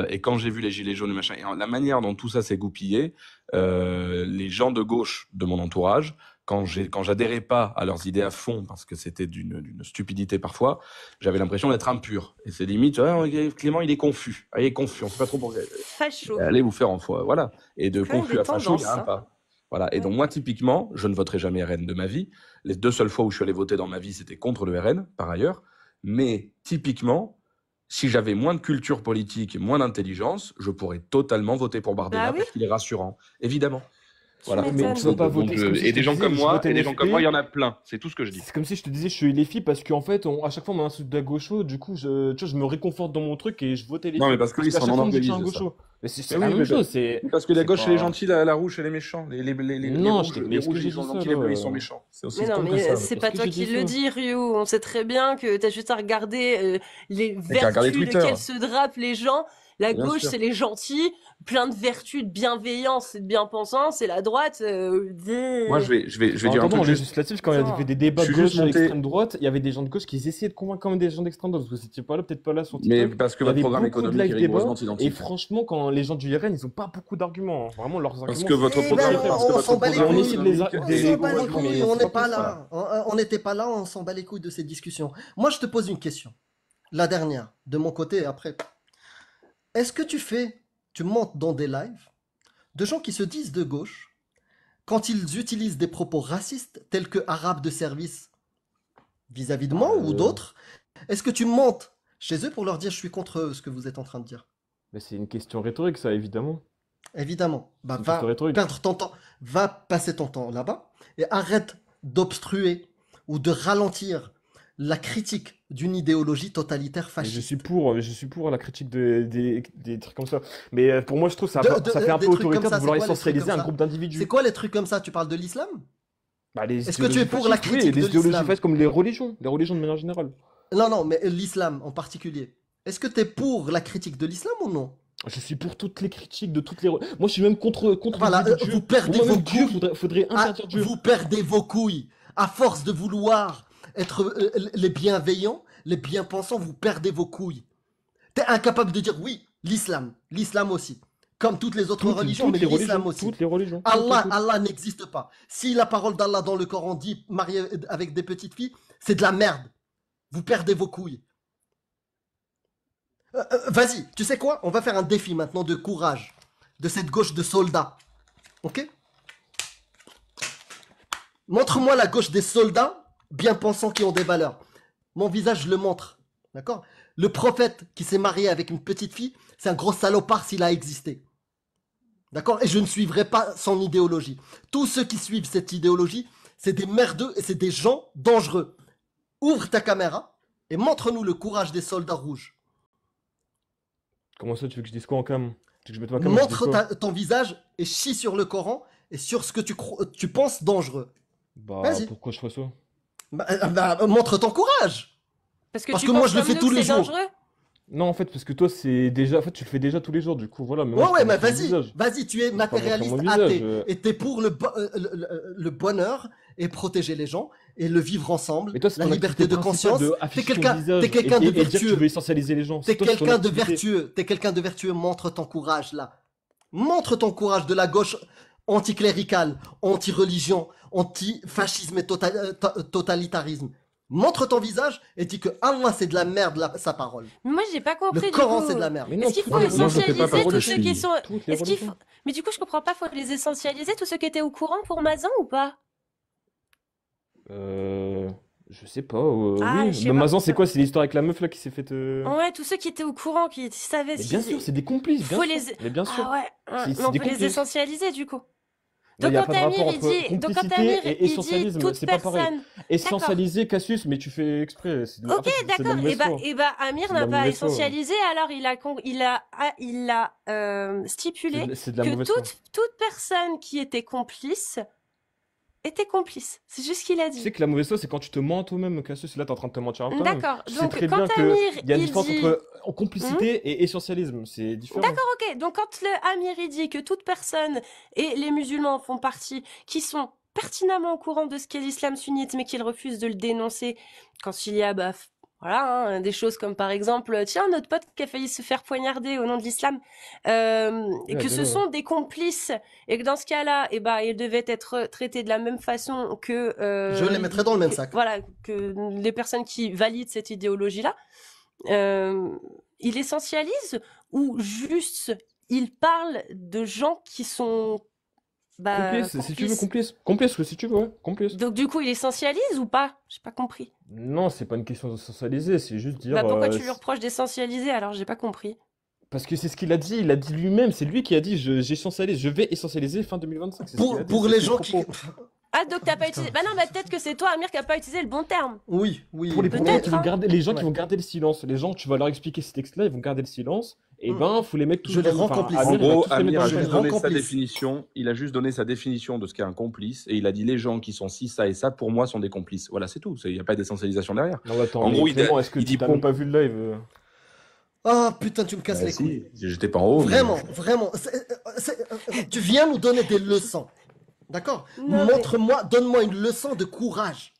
Et quand j'ai vu les gilets jaunes et machin, et la manière dont tout ça s'est goupillé, les gens de gauche de mon entourage, quand j'adhérais pas à leurs idées à fond, parce que c'était d'une stupidité parfois, j'avais l'impression d'être impur. Et c'est limite, ah, Clément, il est confus. Ah, il est confus, on sait pas trop pourquoi. Facho. Allez vous faire en foi, voilà. Et de C'est quand même confus des à facho, il y a un tendances, hein. pas. Voilà. Et Ouais. donc moi, typiquement, je ne voterai jamais RN de ma vie. Les 2 seules fois où je suis allé voter dans ma vie, c'était contre le RN, par ailleurs. Mais typiquement, si j'avais moins de culture politique, moins d'intelligence, je pourrais totalement voter pour Bardella Bah oui. parce qu'il est rassurant, évidemment. Tu Voilà. Mais m'étonnes. tu vas pas voter. C'est comme si Et je te des gens disais, comme je moi, vote et des gens comme LFP. moi, il y en a plein. C'est tout ce que je dis. C'est comme si je te disais, je suis LFI parce qu'en fait, à chaque fois, on m'insulte d'un gaucho. Du coup, tu vois, je me réconforte dans mon truc et je vote LFI. Non, mais parce Parce qu'ils qu'à s'en chaque fois, on me dit que je suis un enorgueillisent de ça. gaucho. Mais c'est Mais la oui, même mais chose. C'est parce que la c'est gauche, elle est pas. gentille, la rouge, elle est méchante. Les Non, rouges, mais les est-ce que rouges, j'ai ils sont dit ça, gentils, les bleus, ils sont là? méchants. C'est aussi Mais non, con que mais ça. c'est Est-ce pas que toi j'ai qui dit le ça? dis, Ryu. On sait très bien que t'as juste à regarder les Et qu'à regarder vertus Twitter. desquelles se drapent les gens. La Bien gauche, sûr. c'est les gentils, plein de vertus, de bienveillance et de bien-pensance. Et la droite, Moi, je vais En dire un attendant, en truc juste. législatif, quand il y avait des Je débats de suis juste gauche et monté. extrême droite, il y avait des gens de gauche qui essayaient de convaincre quand même des gens d'extrême droite. Parce que c'était pas là, peut-être pas là sur Mais TikTok. parce que Il y votre avait programme beaucoup de économique est live débats. rigoureusement Et identique. franchement, quand les gens du RN, ils ont pas beaucoup d'arguments, hein. Vraiment, leurs Parce arguments, que votre c'est Eh ben, très programme, faible. parce que on votre s'en bat les Et on programme essaie de couilles. les, économique On de les s'en est bat les convaincre, couilles, mais on c'est n'est pas pas plus. là. On n'était pas là, on s'en bat les couilles de ces discussions. Moi, je te pose une question. La dernière, de mon côté, et après. Est-ce que tu montes dans des lives de gens qui se disent de gauche quand ils utilisent des propos racistes tels que arabe de service vis-à-vis de moi ou d'autres? Est-ce que tu montes chez eux pour leur dire je suis contre ce que vous êtes en train de dire. Mais c'est une question rhétorique, ça, évidemment. Évidemment. C'est Bah, une question va rhétorique. perdre ton temps, va passer ton temps là-bas et arrête d'obstruer ou de ralentir la critique d'une idéologie totalitaire Mais fasciste. je suis pour la critique des trucs comme ça. Mais pour moi, je trouve que ça fait un Des peu trucs comme autoritaire ça, de c'est vouloir quoi les trucs essentialiser comme un ça? groupe d'individus. C'est quoi les trucs comme ça? Tu parles de l'islam? Bah, les Est-ce que tu es idéologies pour la fascistes, oui, critique les de idéologies l'islam? fascistes comme les religions de manière générale. Non, non, mais l'islam en particulier. Est-ce que tu es pour la critique de l'islam ou non? Je suis pour toutes les critiques de toutes les... Moi, je suis même contre Voilà, l'idée de Dieu. vous Pour perdez moi, vos même Dieu, couilles. faudrait interdire Dieu. Vous perdez vos couilles. À force de vouloir être les bienveillants, les bien-pensants, vous perdez vos couilles. T'es incapable de dire oui, l'islam aussi. Comme toutes les autres religions, mais l'islam aussi. Toutes les religions. Allah n'existe pas. Si la parole d'Allah dans le Coran dit marier avec des petites filles, c'est de la merde. Vous perdez vos couilles. Vas-y, tu sais quoi? On va faire un défi maintenant de courage. De cette gauche de soldats. Ok? Montre-moi la gauche des soldats bien pensants qui ont des valeurs. Mon visage, je le montre. D'accord? Le prophète qui s'est marié avec une petite fille, c'est un gros salopard s'il a existé. D'accord? Et je ne suivrai pas son idéologie. Tous ceux qui suivent cette idéologie, c'est des merdeux et c'est des gens dangereux. Ouvre ta caméra et montre-nous le courage des soldats rouges. Comment ça, tu veux que je dise quoi en cam? Tu veux que je mette ma cam et que je dise Montre quoi? ton visage et chie sur le Coran et sur ce que tu penses dangereux. Bah, Vas-y. pourquoi je ferais ça? Montre ton courage. Parce que Parce tu que moi, penses je le comme fais nous tous que les c'est jours. dangereux? Non, en fait, parce que toi, c'est déjà... En fait, tu le fais déjà tous les jours, du coup, voilà. Mais moi, Ouais, je mais préfère mon vas-y, visage. vas-y, tu es Je préfère montrer matérialiste mon visage. athée et t'es pour le bonheur et protéger les gens et le vivre ensemble, Mais toi, c'est la ton liberté activité de conscience. principale de T'es afficher ton quelqu'un visage t'es quelqu'un de et dire que tu vertueux. veux essentialiser les gens. T'es Toi, c'est ton quelqu'un de activité. vertueux. T'es quelqu'un de vertueux. Montre ton courage là. Montre ton courage de la gauche anticléricale, anti-religion, anti-fascisme et totalitarisme. Montre ton visage et dis que Allah c'est de la merde sa parole. Mais moi, j'ai pas compris Le du Coran coup. c'est de la merde. Mais non, Est-ce qu'il faut moi, je le fais pas essentialiser parce que tous je ceux qui suis sont... toutes les Est-ce qu'il faut... religions. Mais du coup, je comprends pas, faut les essentialiser, tous ceux qui étaient au courant pour Mazan ou pas? Je sais pas, Ah, oui. je sais Mais pas. Mazan, c'est quoi? C'est l'histoire avec la meuf là qui s'est faite. Ouais, tous ceux qui étaient au courant, qui savaient Mais si... bien sûr, c'est des complices, bien Faut sûr. les... Mais bien sûr. Ah ouais, C'est mais on des peut les complices. essentialiser du coup. Non, Donc y a quand pas de Amir, rapport il entre dit... Donc quand complicité Amir, et il dit essentialisme, toute c'est pas pareil. personne... D'accord. Essentialiser Cassius, mais tu fais exprès. En Ok, fait, c'est de la d'accord. mauvaise foi. Et bah, Amir C'est de n'a la pas mauvaise foi. essentialisé, alors il a stipulé C'est de la que mauvaise foi. toute personne qui était complice était complice. C'est juste ce qu'il a Tu dit. sais que la mauvaise foi, c'est quand tu te mens à toi-même, Cassius. Là, t'es en train de te mentir à toi-même. D'accord. Tu sais Donc très quand bien qu'il Amir, y a une il différence dit... entre complicité et essentialisme. C'est différent. D'accord, ok. Donc quand le Amir il dit que toute personne, et les musulmans font partie, qui sont pertinemment au courant de ce qu'est l'islam sunnite, mais qu'ils refusent de le dénoncer quand il y a, voilà, hein, des choses comme par exemple, tiens, notre pote qui a failli se faire poignarder au nom de l'islam, et Ouais, que ce bien, sont des complices, et que dans ce cas-là, ils devaient être traités de la même façon que, Je les mettrais dans le même sac. voilà, que les personnes qui valident cette idéologie-là. Il essentialise ou juste il parle de gens qui sont Complice, si tu veux, complices. complice. Complice, si tu veux, ouais, complice. Donc du coup, il essentialise ou pas? J'ai pas compris. Non, c'est pas une question de socialiser, c'est juste dire. Pourquoi tu lui reproches d'essentialiser alors? J'ai pas compris. Parce que c'est ce qu'il a dit lui-même, c'est lui qui a dit j'essentialise, je vais essentialiser fin 2025. C'est ce qu'il a dit, Pour c'est les ses gens qui... propos. Ah, donc t'as pas utilisé... Bah non, peut-être que c'est toi, Amir, qui a pas utilisé le bon terme. Oui. Pour les Peut-être, qui vont hein. garder, les gens qui Ouais. vont garder le silence, les gens, tu vas leur expliquer ces textes-là, ils vont garder le silence, et faut les mettre tous Je les dans le- rends enfin, complices. Amir, En il va gros, tous les mettre Amir dans a le je les juste rends donné sa complices. définition. Il a juste donné sa définition de ce qu'est un complice, et il a dit les gens qui sont ci, ça et ça, pour moi, sont des complices. Voilà, c'est tout. Il n'y a pas d'essentialisation derrière. Non, attends, En mais gros, il Clément, dit- est-ce que il tu dit t'as pour- même pas vu le live? Ah putain, tu me casses Bah, les couilles. si, j'étais pas en haut. mais- Vraiment. Tu viens nous donner des leçons. D'accord? Non, mais- Montre-moi, donne-moi une leçon de courage.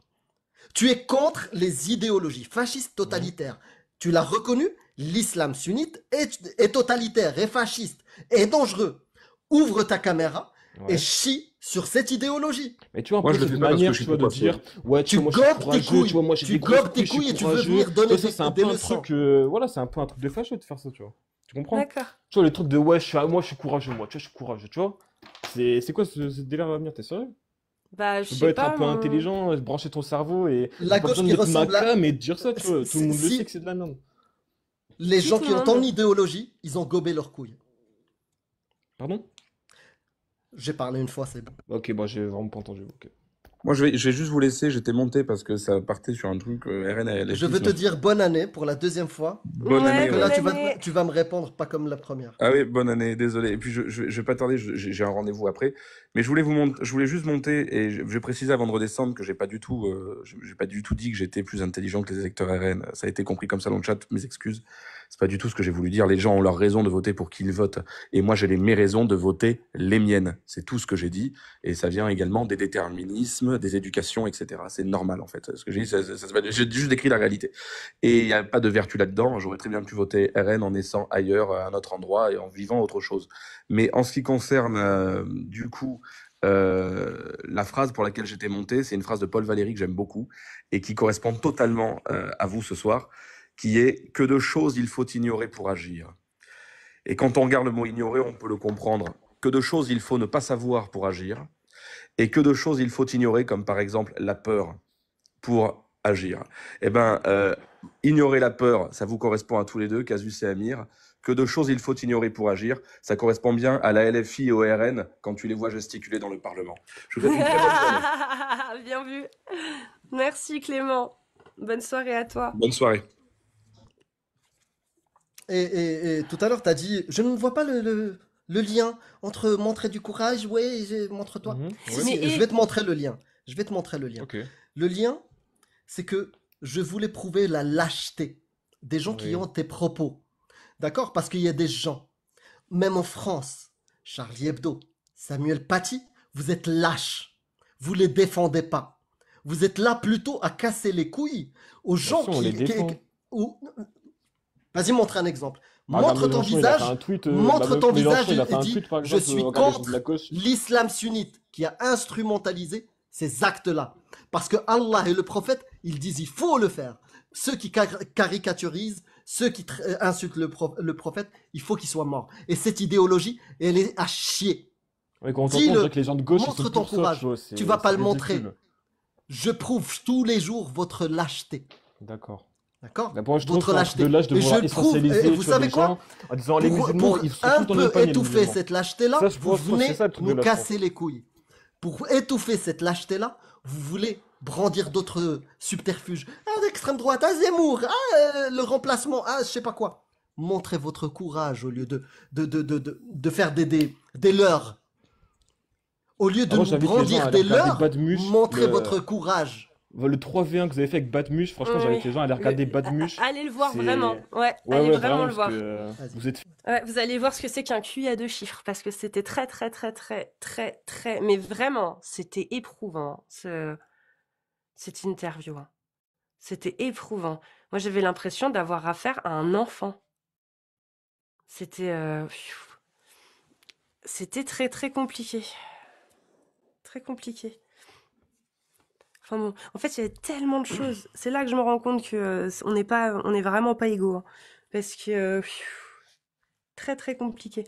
Tu es contre les idéologies fascistes totalitaires. Tu l'as reconnu, l'islam sunnite est totalitaire, est fasciste, est dangereux. Ouvre ta caméra et Ouais. chie sur cette idéologie. Mais tu vois, un Moi, peu je le cette fais pas parce manière, que je tu suis vois, de trop dire, ouais, tu Tu vois, moi, je suis gobes tes courageux, couilles. tu vois, moi, j'ai Tu des grosses gobes tes couilles, je suis couilles et tu veux courageux. venir donner Tu vois, ça, c'est un des peu un leçons. truc, voilà, c'est un peu un truc de facho de faire ça, tu vois. Tu comprends? D'accord. Tu vois, le truc de, ouais, moi, je suis courageux, moi, tu vois, je suis courageux, tu vois. C'est quoi ce délire à venir, t'es sérieux? Bah, je Tu peux sais pas être un pas. peu intelligent, brancher ton cerveau et La t'as pas gauche besoin qui d'être ressemble à... macam et de dire ça, tu vois. Tout le monde le Si- sait que c'est de la merde. Les Qui gens tout qui le ont ton monde? idéologie, ils ont gobé leurs couilles. Pardon? J'ai parlé une fois, c'est bon. Ok, bon, j'ai vraiment pas entendu. Ok. Moi, je vais juste vous laisser. J'étais monté parce que ça partait sur un truc RN et Je veux te LFI. dire bonne année pour la deuxième fois. Bonne Ouais, année, Que ouais. là, bonne année. tu vas me répondre pas comme la première. Ah oui, bonne année, désolé. Et puis je vais pas tarder, j'ai un rendez-vous après. Mais je voulais juste monter et je vais préciser avant de redescendre que j'ai pas du tout, j'ai pas du tout dit que j'étais plus intelligent que les électeurs RN. Ça a été compris comme ça dans le chat, mes excuses. C'est pas du tout ce que j'ai voulu dire. Les gens ont leur raison de voter pour qui ils votent. Et moi, j'ai mes raisons de voter les miennes. C'est tout ce que j'ai dit. Et ça vient également des déterminismes, des éducations, etc. C'est normal, en fait. Ce que j'ai dit, j'ai juste décrit la réalité. Et il n'y a pas de vertu là-dedans. J'aurais très bien pu voter RN en naissant ailleurs, à un autre endroit et en vivant autre chose. Mais en ce qui concerne, du coup, la phrase pour laquelle j'étais monté, c'est une phrase de Paul Valéry que j'aime beaucoup et qui correspond totalement à vous ce soir, qui est « Que de choses il faut ignorer pour agir ». Et quand on regarde le mot « ignorer », on peut le comprendre. Que de choses il faut ne pas savoir pour agir et que de choses il faut ignorer, comme par exemple la peur pour agir. Eh ben, ignorer la peur, ça vous correspond à tous les deux, Casus et Amir. Que de choses il faut ignorer pour agir, ça correspond bien à la LFI et au RN quand tu les vois gesticuler dans le Parlement. Je vous souhaite une très bonne journée. Bien vu. Merci Clément. Bonne soirée à toi. Bonne soirée. Et tout à l'heure, tu as dit, je ne vois pas le lien entre montrer du courage, montre-toi. Si, Ouais. si, je vais te montrer le lien. Je vais te montrer le lien. Ok. Le lien, c'est que je voulais prouver la lâcheté des gens qui Oui. ont tes propos. D'accord? Parce qu'il y a des gens, même en France, Charlie Hebdo, Samuel Paty, vous êtes lâches. Vous les défendez pas. Vous êtes là plutôt à casser les couilles aux Bien gens sûr, on les défend. Vas-y, montre un exemple. Madame Montre ton Mélenchon, il a fait visage. un tweet. Montre Madame ton Mélenchon, visage il a et fait un dis tweet, par je exemple, suis regardez, je vous de contre la gauche. l'islam sunnite qui a instrumentalisé ces actes-là. Parce que Allah et le prophète, ils disent il faut le faire. Ceux qui caricaturisent, ceux qui insultent le prophète, il faut qu'ils soient morts. Et cette idéologie, elle est à chier. Ouais, quand on t'entend, on Dis-le, dirait que les gens de gauche, ils montre sont ton pour ça, courage. tu vois. Tu vas pas C'est le montrer. ridicule. Je prouve tous les jours votre lâcheté. D'accord. D'accord? Bah, moi, je trouve Votre que lâcheté. de l'âge de Et vouloir je trouve, essentialiser, et tu vous vois, savez des quoi? gens en disant les musulmans, Pour ils sont un tous dans le même peu panier, les étouffer musulmans. cette lâcheté-là, Ça, je vous pense que c'est venez ça le truc de nous lâche, je pense. casser les couilles. Pour étouffer cette lâcheté-là, vous voulez brandir d'autres subterfuges. Ah, l'extrême droite, ah, Zemmour, ah, le remplacement, ah, je sais pas quoi. Montrez votre courage au lieu de faire des leurres. Au lieu de Ah, moi, nous j'invite les gens à brandir aller des regarder leurres, Badmuche, montrez votre courage. le 3v1 que vous avez fait avec Badmuche. Franchement, j'invite les gens à aller regarder Badmuche. Allez le voir C'est- vraiment. Ouais, Ouais, allez ouais, vraiment le parce voir. que vous êtes. Ouais, vous allez voir ce que c'est qu'un QI à 2 chiffres parce que c'était très, très, très, très, très, très. Mais vraiment, c'était éprouvant cette interview. Hein. C'était éprouvant. Moi, j'avais l'impression d'avoir affaire à un enfant. C'était très, très compliqué. Très compliqué. Enfin bon, en fait, il y a tellement de choses. C'est là que je me rends compte que on est vraiment pas égaux. Hein. Parce que très, très compliqué.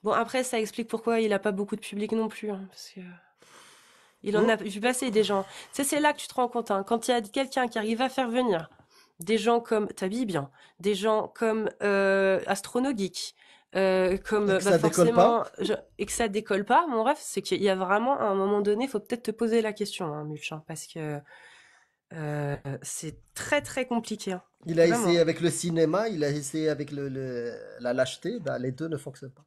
Bon, après, ça explique pourquoi il a pas beaucoup de public non plus. Hein, parce que il en a vu passer des gens. C'est là que tu te rends compte. Hein, quand il y a quelqu'un qui arrive à faire venir des gens comme Tabibian, des gens comme Astronogeek, comme Et que ça décolle forcément pas. et que ça décolle pas. Mon rêve, c'est qu'il y a vraiment à un moment donné, il faut peut-être te poser la question, hein, Mulch, hein, parce que c'est très très compliqué. Hein, Il a vraiment. essayé avec le cinéma, il a essayé avec la lâcheté, bah, les deux ne fonctionnent pas.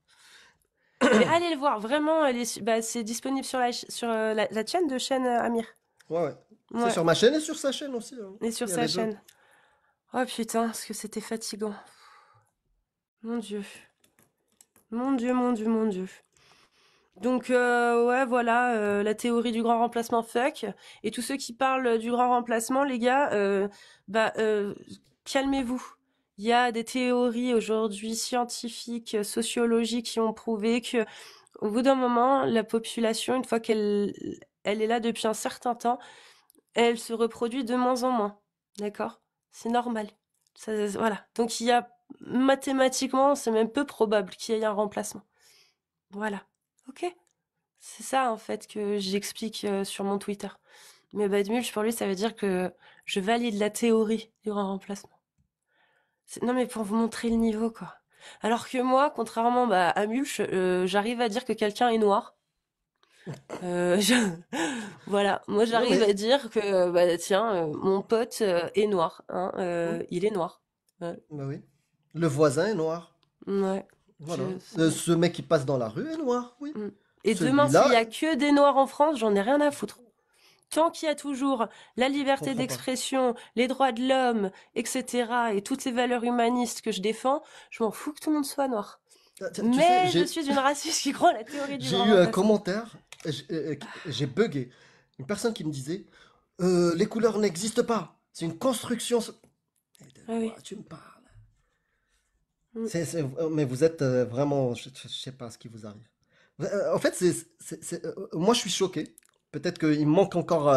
Mais allez le voir, vraiment, c'est disponible sur la chaîne de chaîne Amir. Ouais. Ouais. C'est sur ma chaîne et sur sa chaîne aussi. Hein. Et sur Il y a sa les deux. chaîne. Oh putain, parce que c'était fatigant. Mon Dieu. Mon Dieu, mon Dieu, mon Dieu. Donc, ouais, voilà, la théorie du grand remplacement fuck. Et tous ceux qui parlent du grand remplacement, les gars, calmez-vous. Il y a des théories aujourd'hui scientifiques, sociologiques qui ont prouvé que, au bout d'un moment, la population, une fois qu'elle est là depuis un certain temps, elle se reproduit de moins en moins. D'accord? C'est normal. Voilà. Donc, il y a mathématiquement, c'est même peu probable qu'il y ait un remplacement. Voilà. Ok? C'est ça, en fait, que j'explique sur mon Twitter. Mais Badmulch, pour lui, ça veut dire que je valide la théorie du grand remplacement. Non, mais pour vous montrer le niveau, quoi. Alors que moi, contrairement à Mulch, j'arrive à dire que quelqu'un est noir. Je... Voilà, moi Non, j'arrive à mais dire que, tiens, mon pote est noir, hein, oui, il est noir. Ouais, bah oui. Le voisin est noir. ouais, Voilà. c'est bon. Ce mec qui passe dans la rue est noir, oui. Mm. Et demain, s'il y Celui-là, a que des noirs en France, j'en ai rien à foutre. Tant qu'il y a toujours la je liberté comprends pas. d'expression, les droits de l'homme, etc., et toutes les valeurs humanistes que je défends, je m'en fous que tout le monde soit noir. Tu sais, Mais je suis une raciste qui croit à la théorie du j'ai grand eu un remplacement. commentaire, j'ai bugué. Une personne qui me disait, les couleurs n'existent pas. C'est une construction. De Ah oui. quoi tu me parles? Mm. Mais vous êtes vraiment, je sais pas ce qui vous arrive. En fait, moi, je suis choqué. Peut-être qu'il me manque encore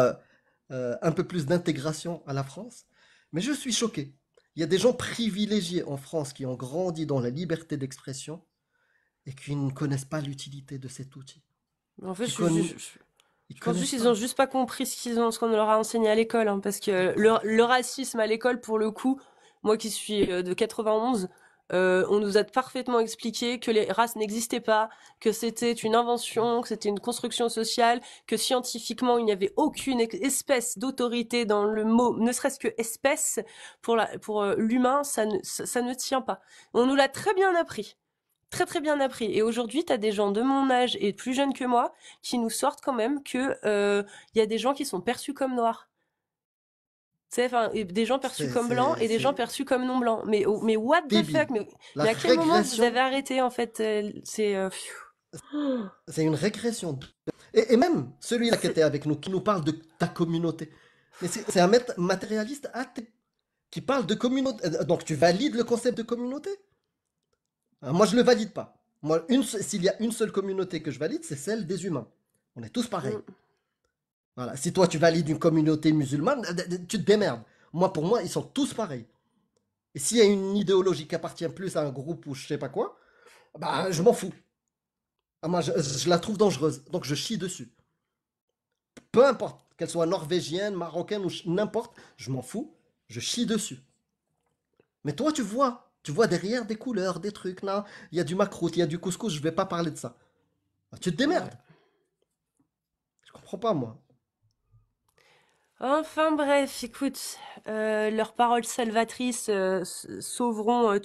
un peu plus d'intégration à la France, mais je suis choqué. Il y a des gens privilégiés en France qui ont grandi dans la liberté d'expression et qui ne connaissent pas l'utilité de cet outil. En fait, Qui conna- Ils je pense connaissent juste qu'ils ont pas. juste pas compris ce qu'on leur a enseigné à l'école, hein, parce que le racisme à l'école, pour le coup, moi qui suis de 91, on nous a parfaitement expliqué que les races n'existaient pas, que c'était une invention, que c'était une construction sociale, que scientifiquement il n'y avait aucune espèce d'autorité dans le mot, ne serait-ce que espèce, pour l'humain, ça ne tient pas. On nous l'a très bien appris. Très très bien appris. Et aujourd'hui, tu as des gens de mon âge et plus jeunes que moi qui nous sortent quand même que y a des gens qui sont perçus comme noirs. Tu sais, enfin, et des gens perçus comme blancs et des gens C'est perçus comme non blancs. Mais what the fuck? débile. La Mais à quel moment vous avez régression, arrêté en fait? c'est une régression. Et même celui-là qui C'est- était avec nous, qui nous parle de ta communauté. Mais c'est un matérialiste athée qui parle de communauté. Donc tu valides le concept de communauté? Moi, je le valide pas. Moi, s'il y a une seule communauté que je valide, c'est celle des humains. On est tous pareils. Mm. Voilà. Si toi, tu valides une communauté musulmane, tu te démerdes. Moi, pour moi, ils sont tous pareils. Et s'il y a une idéologie qui appartient plus à un groupe ou je sais pas quoi, bah, je m'en fous. Moi, je la trouve dangereuse. Donc, je chie dessus. Peu importe, qu'elle soit norvégienne, marocaine ou n'importe, je m'en fous. Je chie dessus. Mais toi, tu vois derrière des couleurs, des trucs, là. Il y a du macroute, il y a du couscous, je vais pas parler de ça. Tu te Ouais. démerdes. Je comprends pas, moi. Enfin bref, écoute, leurs paroles salvatrices sauveront